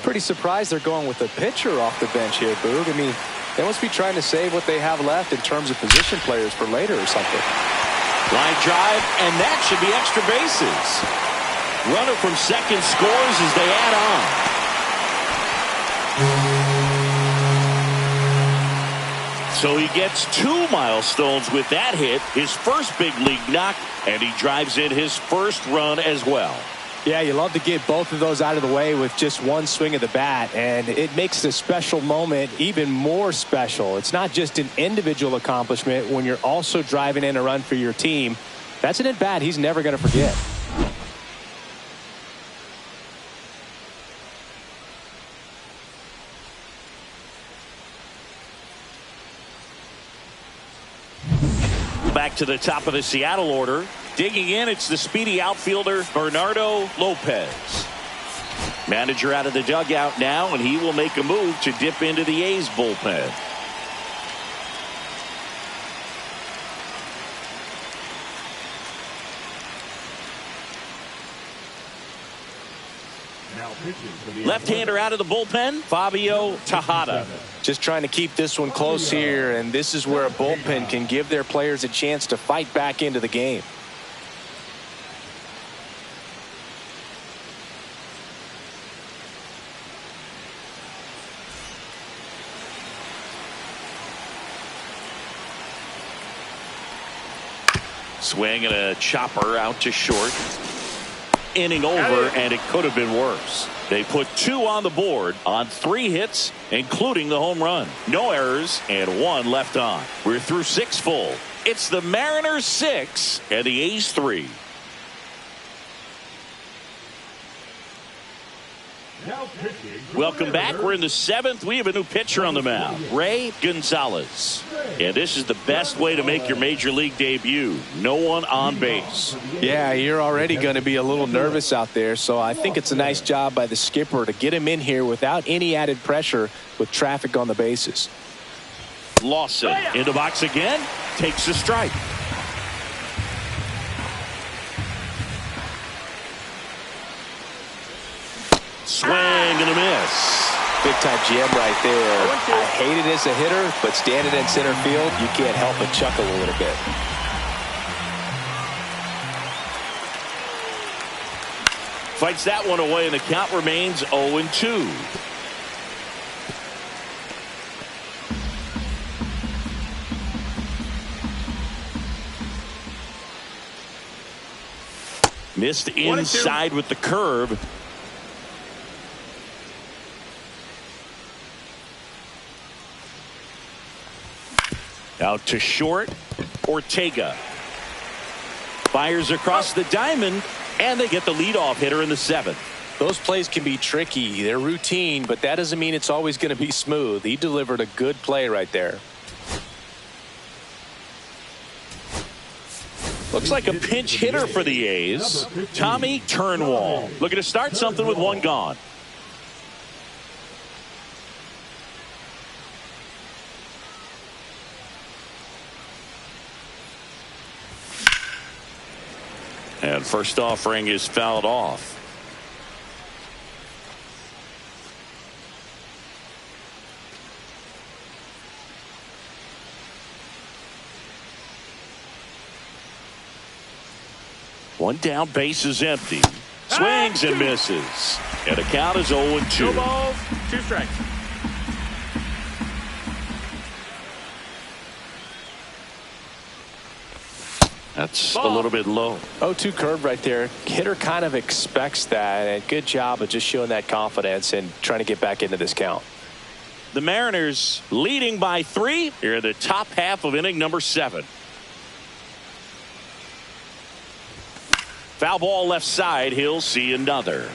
Pretty surprised they're going with a pitcher off the bench here, Boog. I mean, they must be trying to save what they have left in terms of position players for later or something. Line drive, and that should be extra bases. Runner from second scores as they add on. So he gets 2 milestones with that hit, his first big league knock, and he drives in his first run as well. Yeah, you love to get both of those out of the way with just 1 swing of the bat, and it makes the special moment even more special. It's not just an individual accomplishment when you're also driving in a run for your team. That's an at-bat he's never going to forget. Back to the top of the Seattle order. Digging in, it's the speedy outfielder Bernardo Lopez. Manager out of the dugout now, and he will make a move to dip into the A's bullpen. Left-hander out of the bullpen, Fabio Tejada. Just trying to keep this one close here, and this is where a bullpen can give their players a chance to fight back into the game. Swing and a chopper out to short. Inning over, and it could have been worse. They put 2 on the board on 3 hits, including the home run. No errors and 1 left on. We're through 6 full. It's the Mariners 6 and the A's 3. Welcome back. We're in the 7th. We have a new pitcher on the mound, Ray Gonzalez. And this is the best way to make your major league debut. No one on base. Yeah, you're already going to be a little nervous out there, so I think it's a nice job by the skipper to get him in here without any added pressure with traffic on the bases. Lawson in the box again, takes a strike. Swing and a miss. Big time jam right there. I hate it as a hitter, but standing in center field, you can't help but chuckle a little bit. Fights that one away, and the count remains 0-2. Missed inside with the curve. Out to short. Ortega fires across the diamond, and they get the leadoff hitter in the 7th. Those plays can be tricky. They're routine, but that doesn't mean it's always going to be smooth. He delivered a good play right there. Looks like a pinch hitter for the A's. Tommy Turnwall looking to start something with one gone. And first offering is fouled off. One down, base is empty. Swings and misses. And the count is 0-2. 2 balls, 2 strikes. That's a little bit low. 0-2 curve right there. Hitter kind of expects that, and good job of just showing that confidence and trying to get back into this count. The Mariners leading by 3 here in the top half of inning number 7. Foul ball left side. He'll see another.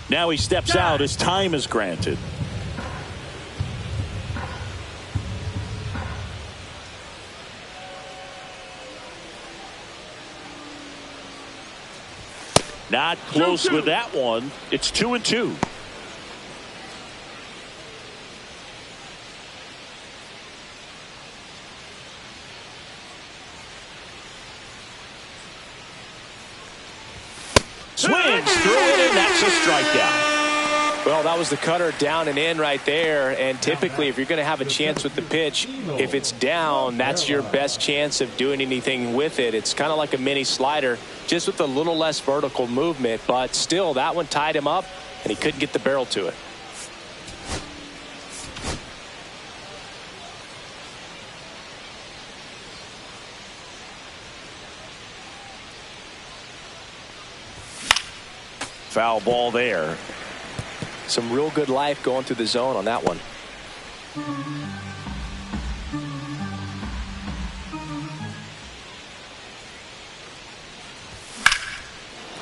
Now he steps out as time is granted. Not close with that one. It's 2-2. Swings through it, and that's a strikeout. Well, that was the cutter down and in right there. And typically, if you're going to have a chance with the pitch, if it's down, that's your best chance of doing anything with it. It's kind of like a mini slider, just with a little less vertical movement. But still, that one tied him up, and he couldn't get the barrel to it. Foul ball there. Some real good life going through the zone on that one.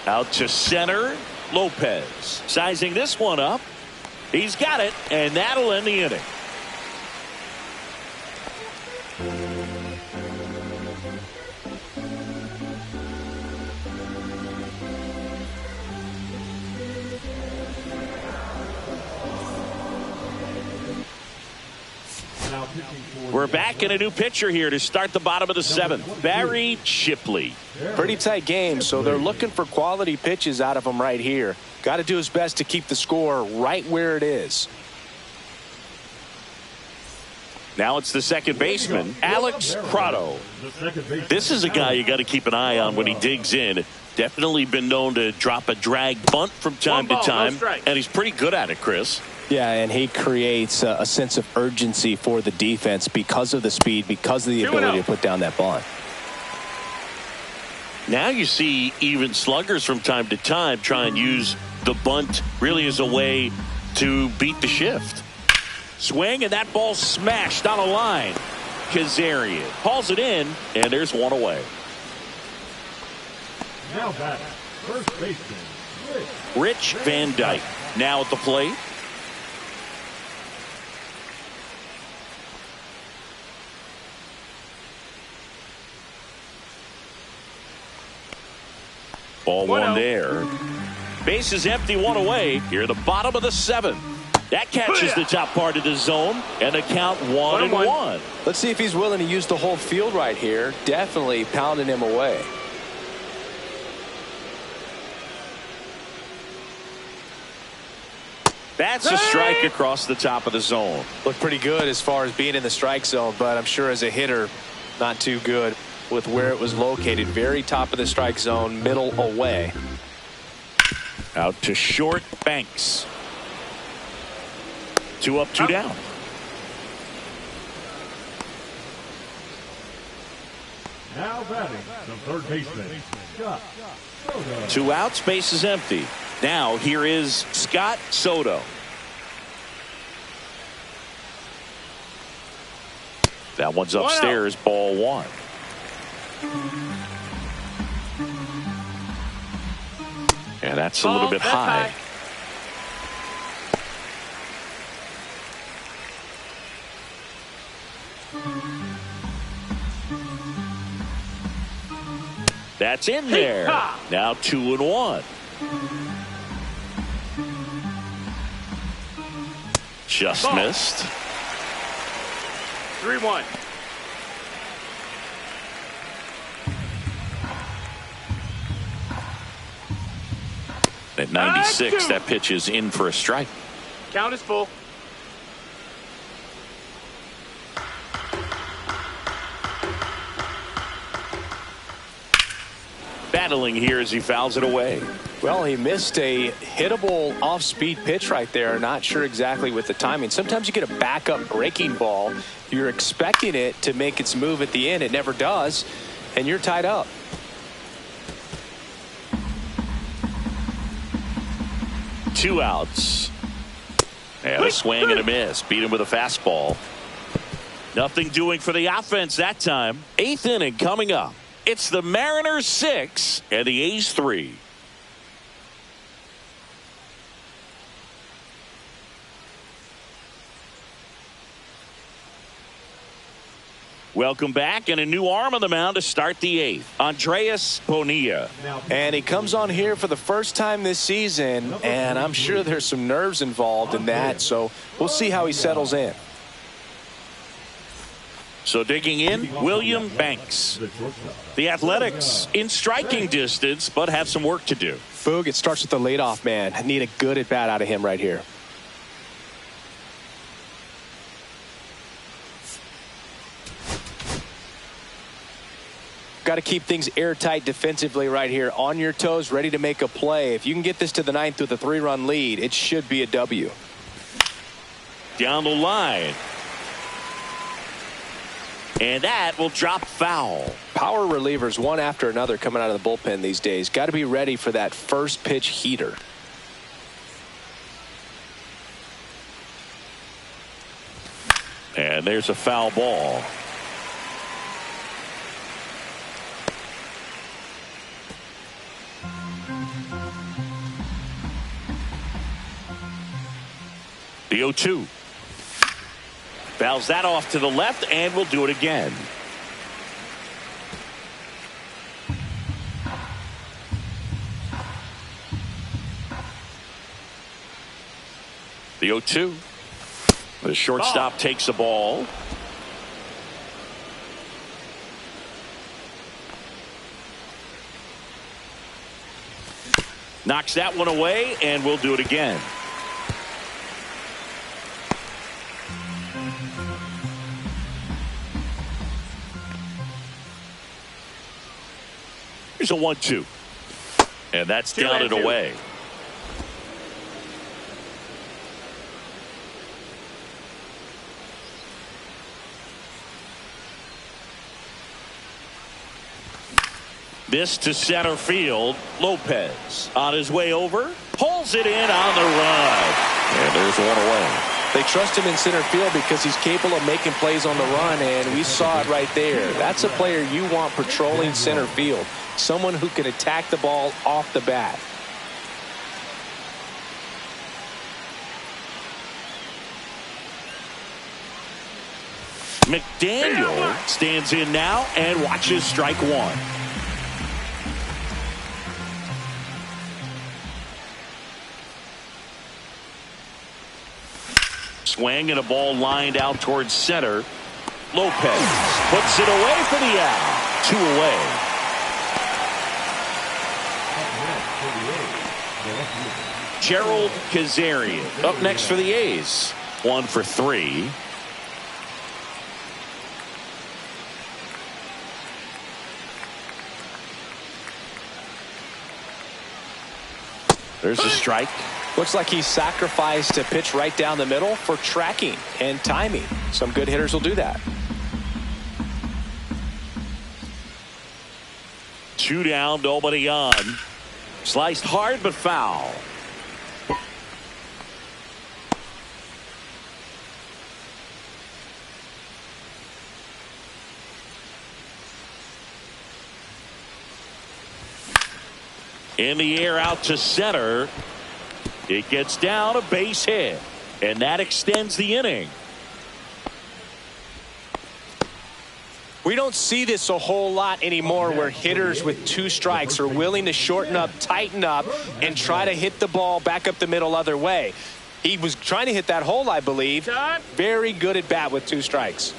Out to center. Lopez sizing this one up. He's got it, and that'll end the inning. We're back in a new pitcher here to start the bottom of the 7th. Barry Shipley. Pretty tight game, so they're looking for quality pitches out of him right here. Got to do his best to keep the score right where it is. Now it's the second baseman, Alex Prado. This is a guy you got to keep an eye on when he digs in. Definitely been known to drop a drag bunt from time to time, and he's pretty good at it, Chris. Yeah, and he creates a sense of urgency for the defense because of the speed, because of the ability to put down that bunt. Now you see even sluggers from time to time try and use the bunt really as a way to beat the shift. Swing, and that ball smashed on a line. Kazarian hauls it in, and there's one away. Now back, first baseman, Rich Van Dyke now at the plate. Ball one there. Base is empty, one away. Here at the bottom of the 7th. That catches the top part of the zone, and the count 1-1. Let's see if he's willing to use the whole field right here. Definitely pounding him away. That's a strike across the top of the zone. Looked pretty good as far as being in the strike zone, but I'm sure as a hitter, not too good with where it was located. Very top of the strike zone, middle away. Out to short, Banks. 2 up, 2 down. Now batting, the third baseman, Scott Soto. 2 outs, base is empty. Now here is Scott Soto. That one's upstairs, ball 1. And that's a little bit high. That's in there. Now 2-1. Just missed. 3-1. At 96, that pitch is in for a strike. Count is full. Battling here as he fouls it away. Well, he missed a hittable off-speed pitch right there. Not sure exactly with the timing. Sometimes you get a backup breaking ball. You're expecting it to make its move at the end. It never does, and you're tied up. Two outs. And a swing and a miss. Beat him with a fastball. Nothing doing for the offense that time. 8th inning coming up. It's the Mariners 6 and the A's 3. Welcome back, and a new arm on the mound to start the 8th. Andreas Bonilla. And he comes on here for the first time this season, and I'm sure there's some nerves involved in that, so we'll see how he settles in. So digging in, William Banks. The Athletics in striking distance, but have some work to do. Foog, it starts with the leadoff man. I need a good at-bat out of him right here. Got to keep things airtight defensively right here. On your toes, ready to make a play. If you can get this to the 9th with a 3-run lead, it should be a W. Down the line. And that will drop foul. Power relievers one after another coming out of the bullpen these days. Got to be ready for that first pitch heater. And there's a foul ball. The 0-2. Fouls that off to the left, and we'll do it again. The 0-2. The shortstop takes the ball. Knocks that one away, and we'll do it again. Here's a 1-2. And that's down and away. This to center field. Lopez on his way over. Pulls it in on the run. And there's one away. They trust him in center field because he's capable of making plays on the run, and we saw it right there. That's a player you want patrolling center field. Someone who can attack the ball off the bat. McDaniel stands in now and watches strike one. swing and a ball lined out towards center. Lopez puts it away for the out. 2 away. Gerald Kazarian up next for the A's. 1 for 3. There's a strike. Looks like he sacrificed a pitch right down the middle for tracking and timing. Some good hitters will do that. 2 down, nobody on. Sliced hard but foul. In the air out to center. It gets down, a base hit, and that extends the inning. We don't see this a whole lot anymore where hitters with 2 strikes are willing to shorten up, tighten up, and try to hit the ball back up the middle other way. He was trying to hit that hole, I believe. Very good at bat with 2 strikes.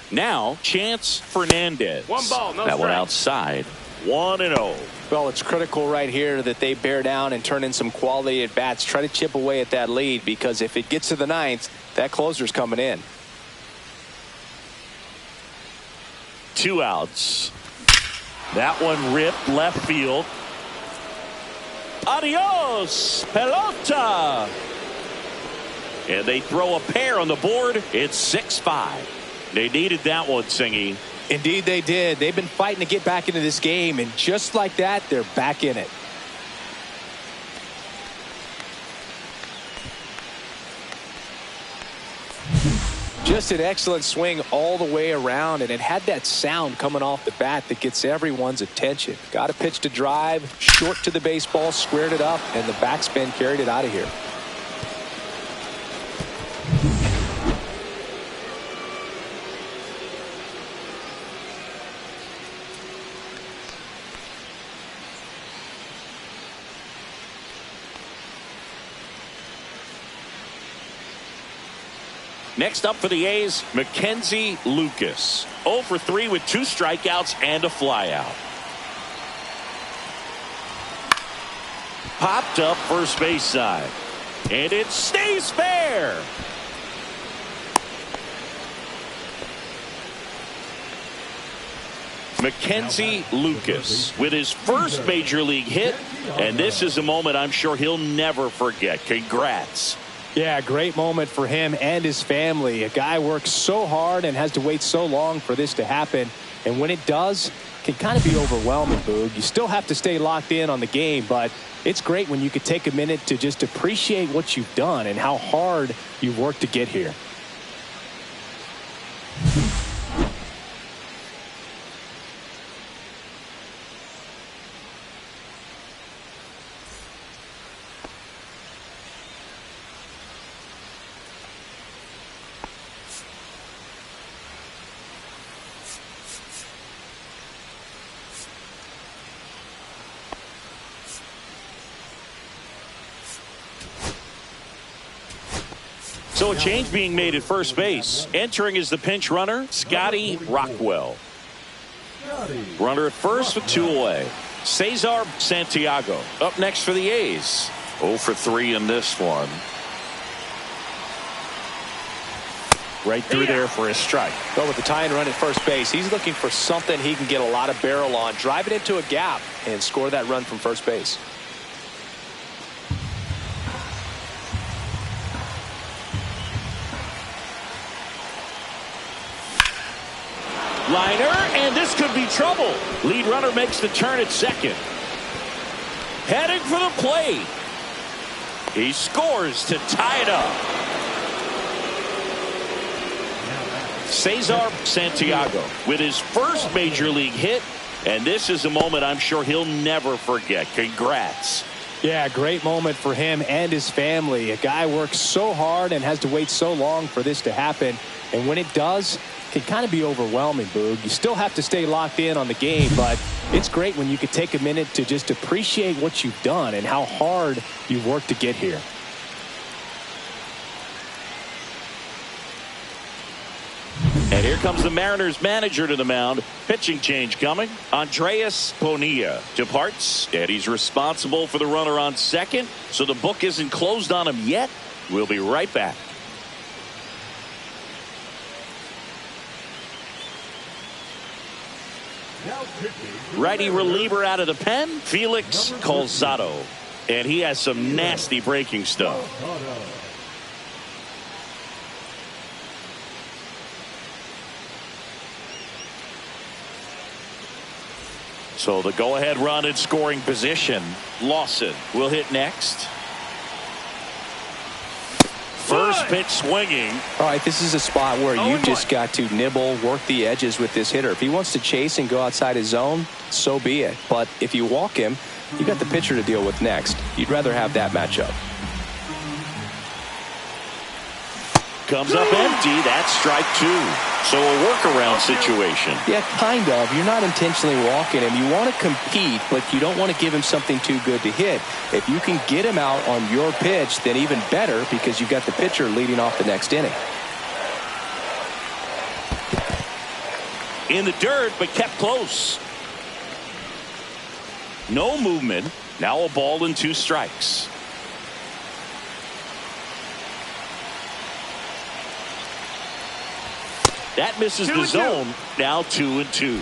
Now, Chance Fernandez. 1 ball, no that one strike. outside. 1-0. Well, it's critical right here that they bear down and turn in some quality at bats. Try to chip away at that lead, because if it gets to the 9th, that closer's coming in. 2 outs. That one ripped left field. Adios, pelota. And they throw a pair on the board. It's 6-5. They needed that one, Singy. Indeed they did. They've been fighting to get back into this game, and just like that, they're back in it. Just an excellent swing all the way around, and it had that sound coming off the bat that gets everyone's attention. Got a pitch to drive, short to the baseball, squared it up, and the backspin carried it out of here. Next up for the A's, Mackenzie Lucas. 0 for 3 with 2 strikeouts and a flyout. Popped up first base side. And it stays fair. Mackenzie Lucas with his first major league hit. And this is a moment I'm sure he'll never forget. Congrats. Yeah, great moment for him and his family. A guy works so hard and has to wait so long for this to happen. And when it does, it can kind of be overwhelming, Boog. You still have to stay locked in on the game, but it's great when you could take a minute to just appreciate what you've done and how hard you've worked to get here. So a change being made at first base. Entering is the pinch runner, Scotty Rockwell. Runner at first with 2 away. Cesar Santiago up next for the A's. 0 for 3 in this one. Right through there for a strike. But with the tying run at first base, he's looking for something he can get a lot of barrel on. Drive it into a gap and score that run from first base. Liner, and this could be trouble. Lead runner makes the turn at second. Heading for the plate. He scores to tie it up. Cesar Santiago with his first major league hit, and this is a moment I'm sure he'll never forget. Congrats. Yeah, great moment for him and his family. A guy works so hard and has to wait so long for this to happen. And when it does, it can kind of be overwhelming, Boog. You still have to stay locked in on the game, but it's great when you could take a minute to just appreciate what you've done and how hard you've worked to get here. And here comes the Mariners manager to the mound. Pitching change coming. Andreas Bonilla departs, and he's responsible for the runner on second. So the book isn't closed on him yet. We'll be right back. Righty reliever out of the pen, Felix Calzado. And he has some nasty breaking stuff. So the go-ahead run in scoring position. Lawson will hit next. First pitch swinging. All right, this is a spot where you just got to nibble, work the edges with this hitter. If he wants to chase and go outside his zone, so be it. But if you walk him, you got the pitcher to deal with next. You'd rather have that matchup. Comes up empty. That's strike two. So a workaround situation. Yeah, kind of. You're not intentionally walking him. You want to compete, but you don't want to give him something too good to hit. If you can get him out on your pitch, then even better, because you've got the pitcher leading off the next inning. In the dirt, but kept close. No movement. Now a ball and 2 strikes. That misses the zone. Now 2-2.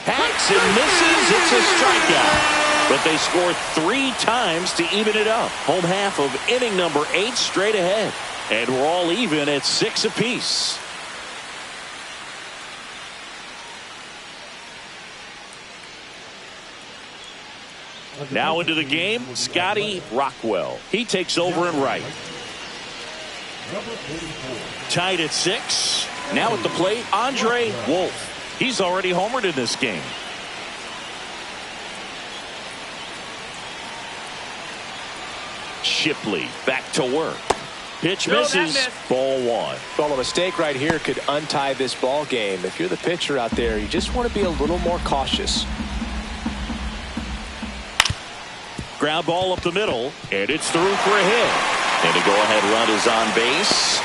Hacks and misses. It's a strikeout. But they score 3 times to even it up. Home half of inning number 8 straight ahead. And we're all even at 6 apiece. Now into the game, Scotty Rockwell. He takes over in right. Tied at 6. Now at the plate, Andre Wolf. He's already homered in this game. Shipley back to work. Pitch misses. Ball 1. Well, a mistake right here could untie this ball game. If you're the pitcher out there, you just want to be a little more cautious. Ground ball up the middle, and it's through for a hit. And the go-ahead run is on base.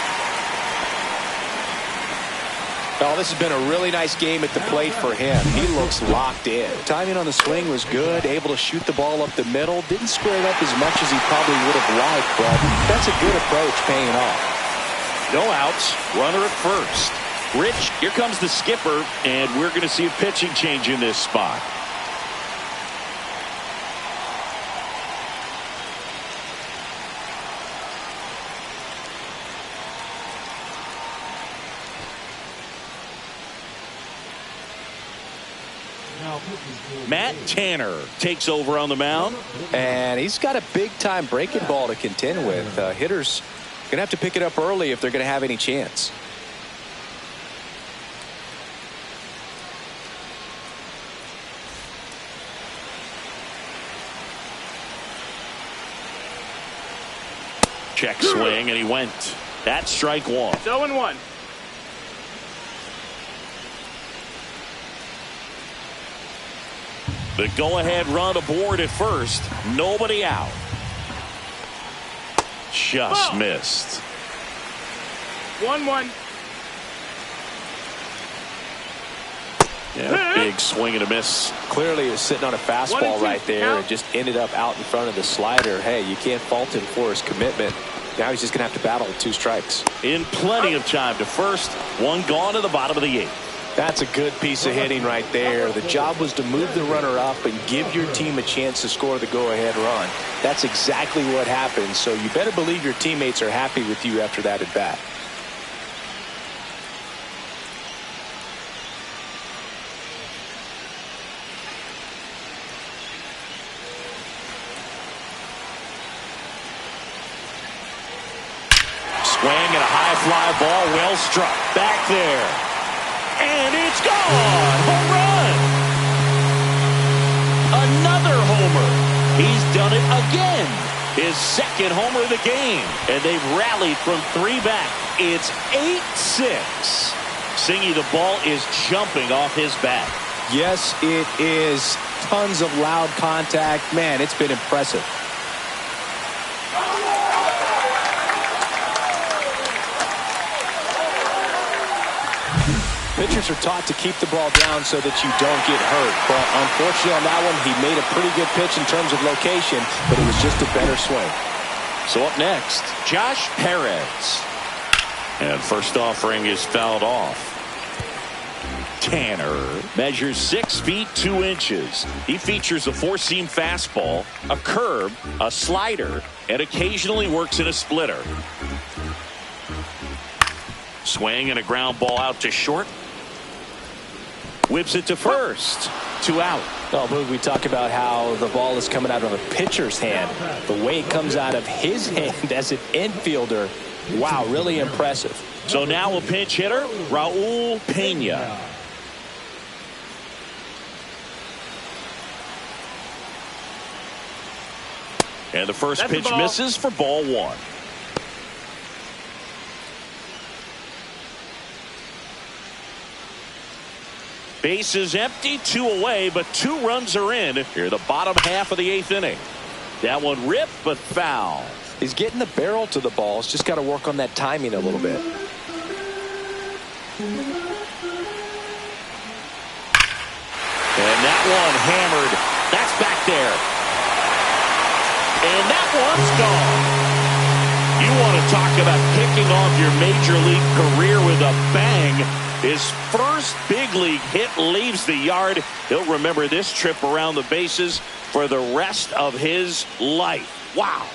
Oh, this has been a really nice game at the plate for him. He looks locked in. Timing on the swing was good, able to shoot the ball up the middle. Didn't square it up as much as he probably would have liked, but that's a good approach paying off. No outs, runner at first. Rich, here comes the skipper, and we're going to see a pitching change in this spot. Matt Tanner takes over on the mound. And he's got a big-time breaking ball to contend with. Hitters going to have to pick it up early if they're going to have any chance. Check swing, and he went. That's strike 1. 0-1. The go-ahead run aboard at first. Nobody out. Just missed. 1-1. Yeah, big swing and a miss. Clearly he was sitting on a fastball right there and just ended up out in front of the slider. Hey, you can't fault him for his commitment. Now he's just going to have to battle with 2 strikes. In plenty of time to first. 1 gone to the bottom of the 8th. That's a good piece of hitting right there. The job was to move the runner up and give your team a chance to score the go-ahead run. That's exactly what happened, so you better believe your teammates are happy with you after that at-bat. Swing and a high fly ball, well struck. Back there. And it's gone. Home run. Another homer. He's done it again. His second homer of the game. And they've rallied from 3 back. It's 8-6. Singy, the ball is jumping off his bat. Yes, it is. Tons of loud contact. Man, it's been impressive. Pitchers are taught to keep the ball down so that you don't get hurt. But unfortunately on that one, he made a pretty good pitch in terms of location, but it was just a better swing. So up next, Josh Perez. And first offering is fouled off. Tanner measures 6 feet 2 inches. He features a 4-seam fastball, a curve, a slider, and occasionally works in a splitter. Swing and a ground ball out to short. Whips it to first. 2 out. Oh, but we talk about how the ball is coming out of a pitcher's hand. The way it comes out of his hand as an infielder, wow, really impressive. So now a pinch hitter, Raul Pena. And the first pitch misses for ball 1. Base is empty, 2 away, but 2 runs are in here the bottom half of the 8th inning. That one ripped, but foul. He's getting the barrel to the ball. He's just got to work on that timing a little bit. And that one hammered. That's back there. And that one's gone. You want to talk about kicking off your major league career with a bang. His first big league hit leaves the yard. He'll remember this trip around the bases for the rest of his life. Wow.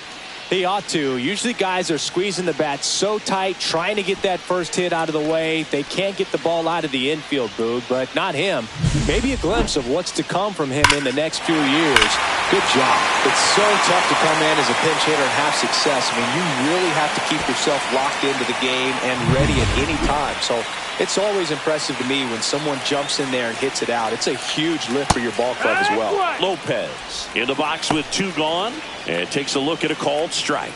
He ought to. Usually guys are squeezing the bat so tight, trying to get that first hit out of the way. They can't get the ball out of the infield, Boog, but not him. Maybe a glimpse of what's to come from him in the next few years. Good job. It's so tough to come in as a pinch hitter and have success. I mean, you really have to keep yourself locked into the game and ready at any time. So it's always impressive to me when someone jumps in there and hits it out. It's a huge lift for your ball club as well. Lopez in the box with 2 gone and takes a look at a called strike.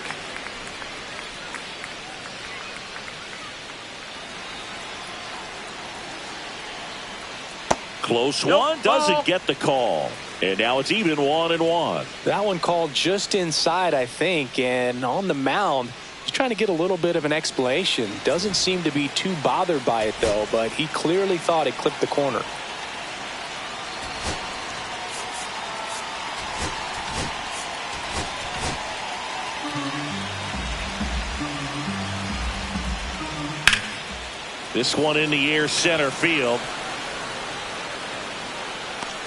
Close one, doesn't get the call. And now it's even 1-1. That one called just inside, I think, and on the mound, he's trying to get a little bit of an explanation. Doesn't seem to be too bothered by it, though, but he clearly thought it clipped the corner. This one in the air, center field.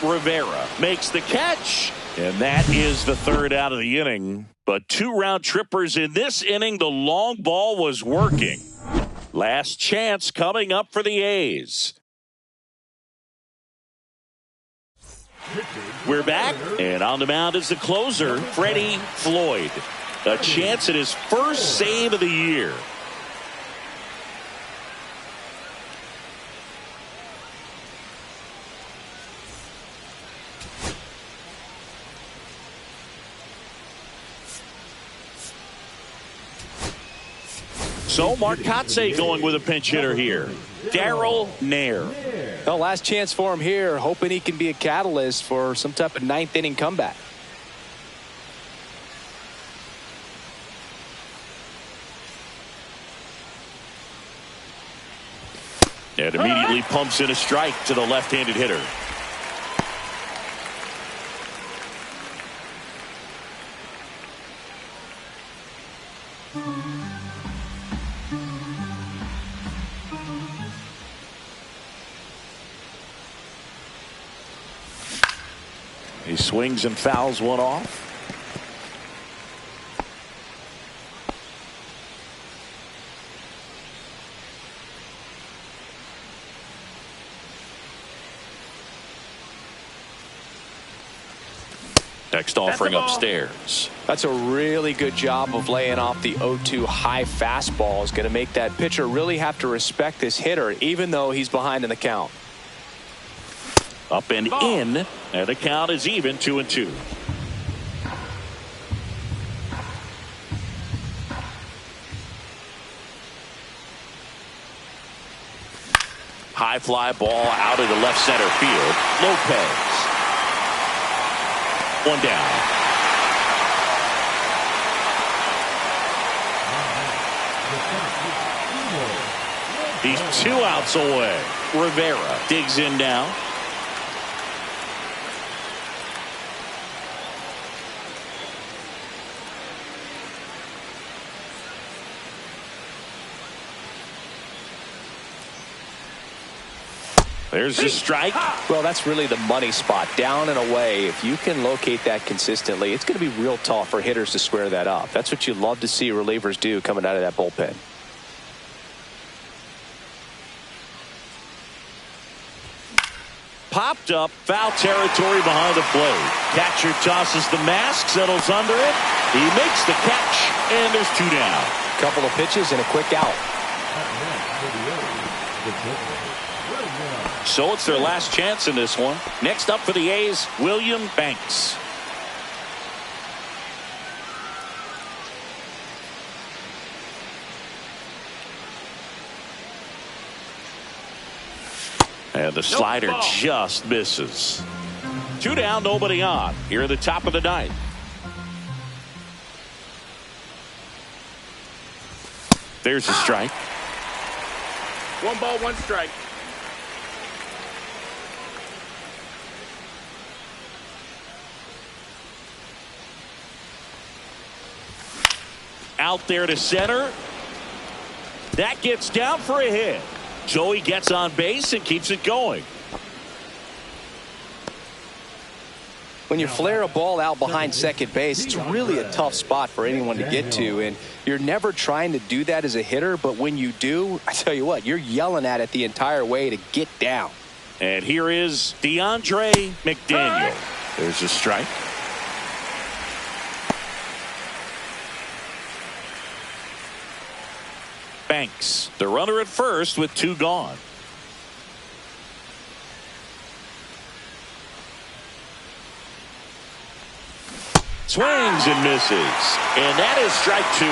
Rivera makes the catch, and that is the 3rd out of the inning. But 2 round trippers in this inning. The long ball was working. Last chance coming up for the A's. We're back, and on the mound is the closer, Freddie Floyd. A chance at his first save of the year. So Mark Kotsay going with a pinch hitter here. Darryl Nair. Well, last chance for him here, hoping he can be a catalyst for some type of 9th inning comeback. And immediately pumps in a strike to the left-handed hitter. He swings and fouls one off. Next offering upstairs. That's a really good job of laying off the 0-2 high fastball. Is going to make that pitcher really have to respect this hitter, even though he's behind in the count. Up and in, and the count is even 2-2. High fly ball out into left center field. Lopez. One down. He's 2 outs away. Rivera digs in now. There's the strike. Well, that's really the money spot. Down and away. If you can locate that consistently, it's going to be real tough for hitters to square that up. That's what you love to see relievers do coming out of that bullpen. Popped up, foul territory behind the plate. Catcher tosses the mask, settles under it. He makes the catch, and there's 2 down. Couple of pitches and a quick out. So it's their last chance in this one. Next up for the A's, William Banks. And the slider just misses. 2 down, nobody on. Here at the top of the 9th. There's a strike. 1 ball, 1 strike. Out there to center. That gets down for a hit. Joey gets on base and keeps it going. When you flare a ball out behind second base, it's really a tough spot for anyone to get to, and you're never trying to do that as a hitter, but when you do, I tell you what, you're yelling at it the entire way to get down. And here is DeAndre McDaniel. There's a strike. Banks, the runner at first with 2 gone. Swings and misses. And that is strike 2.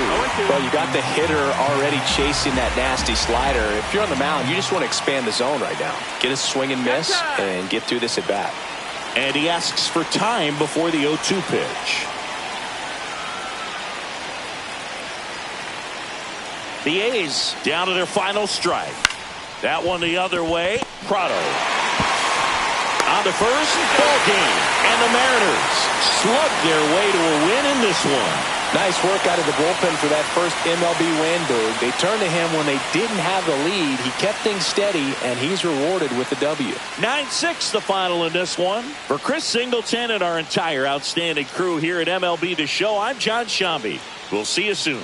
Well, you got the hitter already chasing that nasty slider. If you're on the mound, you just want to expand the zone right now. Get a swing and miss and get through this at bat. And he asks for time before the 0-2 pitch. The A's down to their final strike. That one the other way. Prado on to first. Ball game. And the Mariners slug their way to a win in this one. Nice work out of the bullpen for that first MLB win, Boog. They turned to him when they didn't have the lead. He kept things steady, and he's rewarded with the W. 9-6 the final in this one. For Chris Singleton and our entire outstanding crew here at MLB The Show, I'm John Shambi. We'll see you soon.